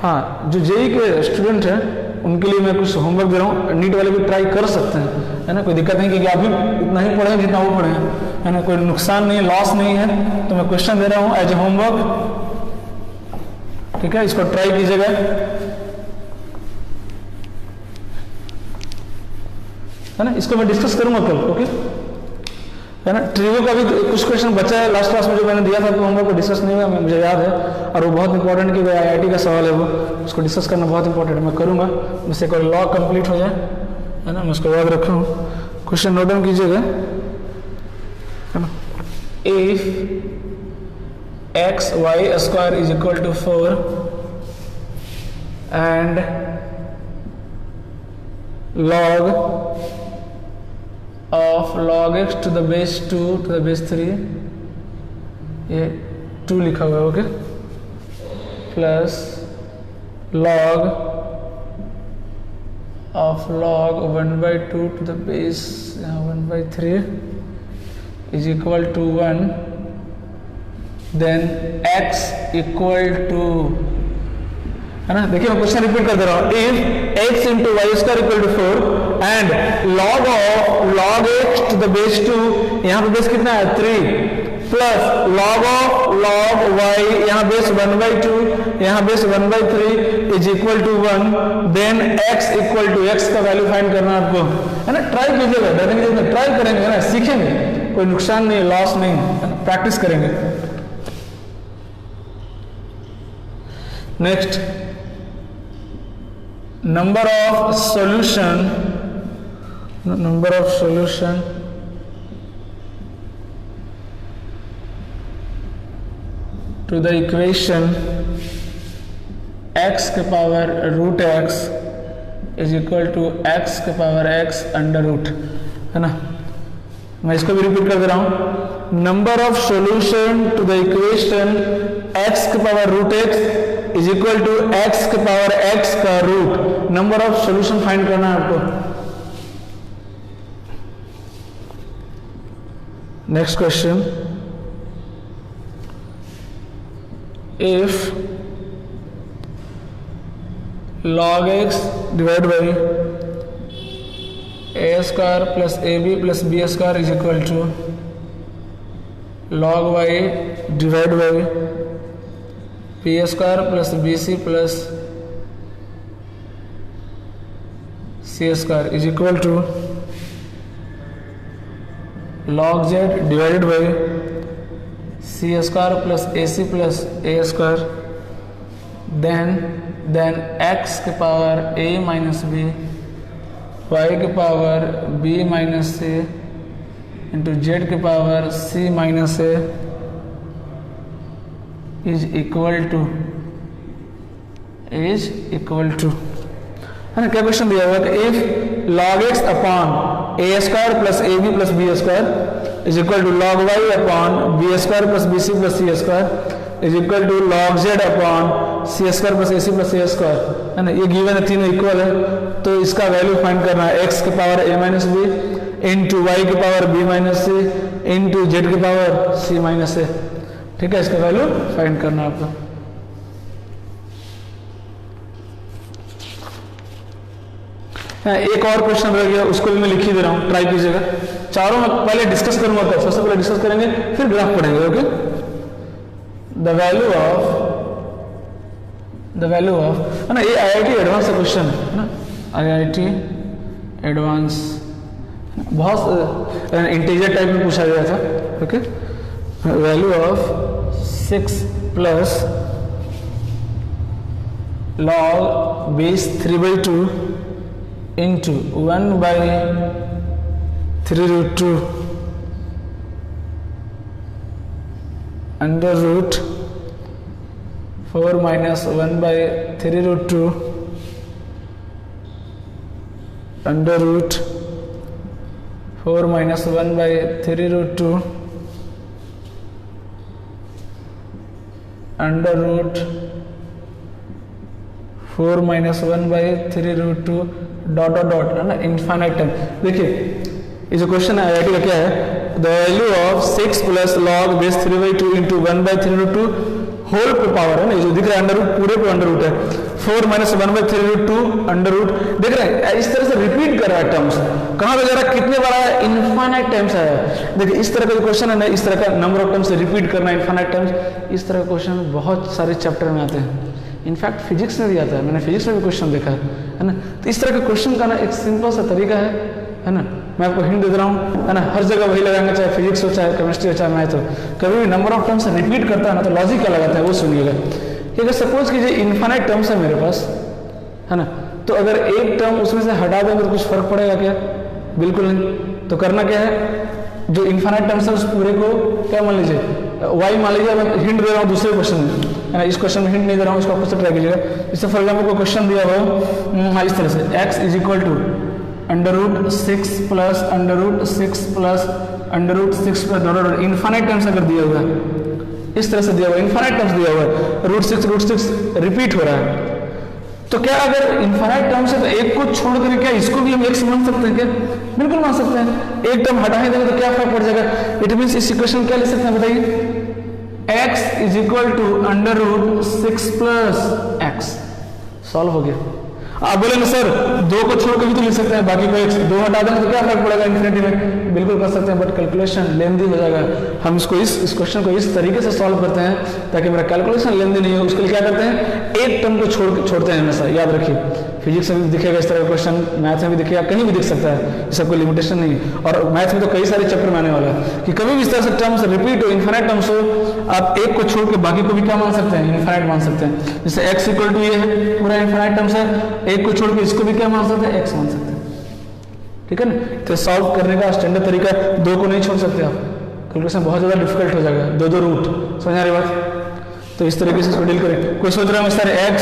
हाँ, जो जेई के स्टूडेंट हैं उनके लिए मैं कुछ होमवर्क दे रहा हूँ, नीट वाले भी ट्राई कर सकते हैं, है ना, कोई दिक्कत नहीं, क्योंकि आप भी इतना ही पढ़े जितना वो पढ़े हैं, है ना, कोई नुकसान नहीं है, लॉस नहीं है। तो मैं क्वेश्चन दे रहा हूँ एज ए होमवर्क, ठीक है, इसको ट्राई कीजिएगा। है ना, इसको मैं डिस्कस करूंगा कल, ओके, है ना। ट्रिवियो का भी कुछ क्वेश्चन बचा है लास्ट क्लास में जो मैंने दिया था, तो होमवर्क को डिस्कस नहीं हुआ, मुझे याद है, और वो बहुत इंपॉर्टेंट कि IIT का सवाल है, वो उसको डिस्कस करना बहुत इंपॉर्टेंट है, मैं करूंगा। मुझसे कोई लॉ कंप्लीट हो जाए, है ना, मैं उसको याद रखूँ। क्वेश्चन नोट डाउन कीजिएगा, है ना। If xy² = 4 and log x to the base 2 to the base 3, ये 2 लिखा हुआ है, okay, plus log 1/2 to the base 1/3 = 1, then x = है ना। देखिए मैं क्वेश्चन रिपीट कर दे रहा हूँ। If x × y² = 4 and log x to the base 2, यहाँ पे बेस कितना है? 3, प्लस log y, यहाँ बेस 1/2, यहाँ बेस 1/3 = 1, देन x = x का वैल्यू फाइंड करना है आपको, है ना। ट्राई कीजिएगा, ट्राई करेंगे, है ना, सीखेंगे, कोई नुकसान नहीं, लॉस नहीं, है ना, प्रैक्टिस करेंगे। Next, number of solution to the equation x के पावर √x = x के पावर x √, है ना। मैं इसको भी रिपीट कर दे रहा हूं। Number of solution to the equation x के पावर √x = x के पावर x का root. Number of solution find करना है आपको। Next question, if log x divided by a² + ab + b² = log y divided by p² + bc + c² = log z divided by c² + ac + a², then x के power a - b, y के power b - c into z के power c - a is equal to, है ना। क्या question दिया हुआ है कि if log x upon a² + ab + b² = log y upon b² + bc + c² = log z upon c² + ac + a², है ना। ये गिवन है, तीनों इक्वल है, तो इसका वैल्यू फाइंड करना है। x के power a - b into y के power b - c into z के पावर c - a, ठीक है, इसका वैल्यू फाइंड करना है आपको। एक और क्वेश्चन रह गया, उसको भी मैं लिख ही दे रहा हूँ, ट्राई कीजिएगा। चारों में पहले डिस्कस करूंगा, सबसे पहले डिस्कस करेंगे, फिर ग्राफ पढ़ेंगे, ओके। द वैल्यू ऑफ है ना, ये IIT एडवांस का क्वेश्चन है ना, IIT एडवांस बहुत इंटीजर टाइप में पूछा गया था। Okay, value of 6 plus log base 3/2 into 1/3√2 under root 4 minus 1/3√2 under root 4 minus 1/3√2 under root 4 minus 1/3√2 dot dot dot है ना, इनफाइनाइट टाइम। देखिए ये जो क्वेश्चन है IIT का क्या है, the value of 6 plus log base 3/2 into 1/3√2 whole पे पावर है ना, ये जो दिख रहा है अंडर रूट, पूरे पे अंडर रूट है, 4 minus 1/3√2 अंडर रूट, देख रहे हैं इस तरह से रिपीट कर रहा है टर्म्स। कहाँ पे जा रहा है, कितने बार आया, इनफाइनाइट टाइम्स आया। देखिए इस तरह का जो क्वेश्चन है ना, इस तरह का नंबर ऑफ टाइम्स रिपीट करना, इनफाइनाइट टाइम्स, इस तरह का क्वेश्चन बहुत सारे चैप्टर में आते हैं। इनफैक्ट फिजिक्स में भी आता है, मैंने फिजिक्स में भी क्वेश्चन देखा है ना। तो इस तरह के क्वेश्चन का ना एक सिंपल सा तरीका है ना, मैं आपको हिंट दे रहा हूँ है ना, हर जगह वही लगाएंगे, चाहे फिजिक्स हो, चाहे केमिस्ट्री हो, चाहे मैथ हो। कभी भी नंबर ऑफ टर्म्स रिपीट करता है ना, तो लॉजिक क्या लगाता है वो सुनिएगा कि अगर सपोज कीजिए इनफाइनाइट टर्म्स है मेरे पास है ना, तो अगर एक टर्म उसमें से हटा देंगे तो कुछ फर्क पड़ेगा क्या, बिल्कुल नहीं। तो करना क्या है, जो इनफाइनाइट टर्म्स है उस पूरे को क्या मान लीजिए, वाई मान लीजिए। मैं हिंट दे रहा हूँ दूसरे क्वेश्चन में है ना, इस क्वेश्चन में हिंट नहीं दे रहा हूँ, इसको आपको ट्राई कीजिएगा। इससे फॉर एग्जाम्पल को क्वेश्चन दिया हो इस तरह से, x is equal to under root 6 plus under root 6 plus under root 6 plus dot infinite terms अगर दिया हुआ है, इस तरह से दिया हुआ है, इनफाइनाइट टर्म्स दिया हुआ है, √6 रिपीट हो रहा है, तो क्या अगर इनफाइनाइट टर्म्स है तो एक को छोड़ कर क्या इसको भी हम x मान सकते हैं क्या, बिल्कुल मान सकते हैं। एक टर्म हटा ही देंगे तो क्या फर्क पड़ जाएगा, इट मीन्स इस इक्वेशन क्या ले सकते हैं बताइए, x is equal to under root 6 plus x, solve हो गया। आप बोलेंगे सर 2 को छोड़ के भी तो लिख सकते हैं, बाकी को x 2 हटा देंगे तो क्या फर्क पड़ेगा इन्फिनिटी में, बिल्कुल कर सकते हैं, बट कैलकुलेशन लेंदी हो जाएगा। हम इसको इस क्वेश्चन को इस तरीके से सॉल्व करते हैं ताकि मेरा कैलकुलेशन लेंदी नहीं हो। उसके लिए क्या करते हैं, एक टर्म को छोड़ते हैं हमेशा, याद रखिए। फिजिक्स में भी दिखेगा इस तरह का क्वेश्चन, मैथ में भी दिखेगा, कहीं भी दिख सकता है, इसका कोई लिमिटेशन नहीं है। और मैथ में तो कई सारे चैप्टर में आने वाला है कि कभी भी इस तरह से टर्म्स रिपीट हो, इन्फिनाइट टर्म्स हो, आप एक को छोड़ के बाकी को भी क्या मान सकते हैं, इन्फिनाइट मान सकते हैं। जैसे x इक्वल टू ये है, पूरा इन्फिनाइट टर्म्स है, एक को छोड़ के इसको भी क्या मान सकते हैं, x मान सकते हैं, ठीक है ना। तो सॉल्व करने का स्टैंडर्ड तरीका, 2 को नहीं छोड़ सकते आप, कैलकुलेशन बहुत ज़्यादा डिफिकल्ट हो जाएगा, 2 रूट, समझ आ रही बात। तो इस तरीके से इसको डील करें। कोई सोच रहा है सर x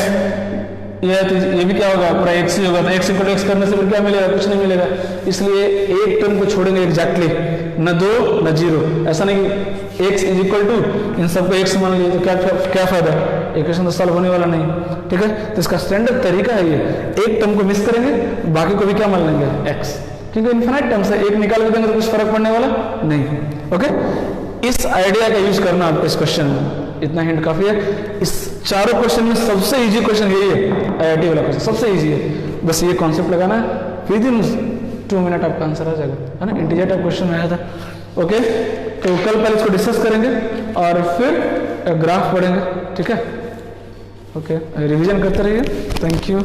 ये भी क्या होगा, पूरा x ही होगा, तो x इक्वल टू x करने से फिर क्या मिलेगा, कुछ नहीं मिलेगा। इसलिए एक टर्म को छोड़ेंगे एग्जैक्टली, न 2 न 0, ऐसा नहीं कि x इज इक्वल टू इन सबको x मान लीजिए तो क्या फायदा, इक्वेशन तो सॉल्व होने वाला नहीं, ठीक है। तो इसका स्टैंडर्ड तरीका है ये, एक टर्म को मिस करेंगे, बाकी को भी क्या मान लेंगे, x, क्योंकि इन्फिनाइट टर्म्स है, एक निकाल के देंगे तो कुछ फर्क पड़ने वाला नहीं। ओके, इस आइडिया का यूज करना आपको इस क्वेश्चन में, इतना हिंट काफी है। इस चारों क्वेश्चन में सबसे इजी क्वेश्चन यही है, IIT वाला क्वेश्चन सबसे इजी है। बस ये कॉन्सेप्ट लगाना है, विद इन 2 मिनट आपका आंसर आ जाएगा, है ना। इंटीजर टाइप क्वेश्चन आया था। ओके, तो कल पहले इसको डिस्कस करेंगे और फिर ग्राफ पढ़ेंगे, ठीक है। ओके, रिवीजन करते रहिए। Thank you.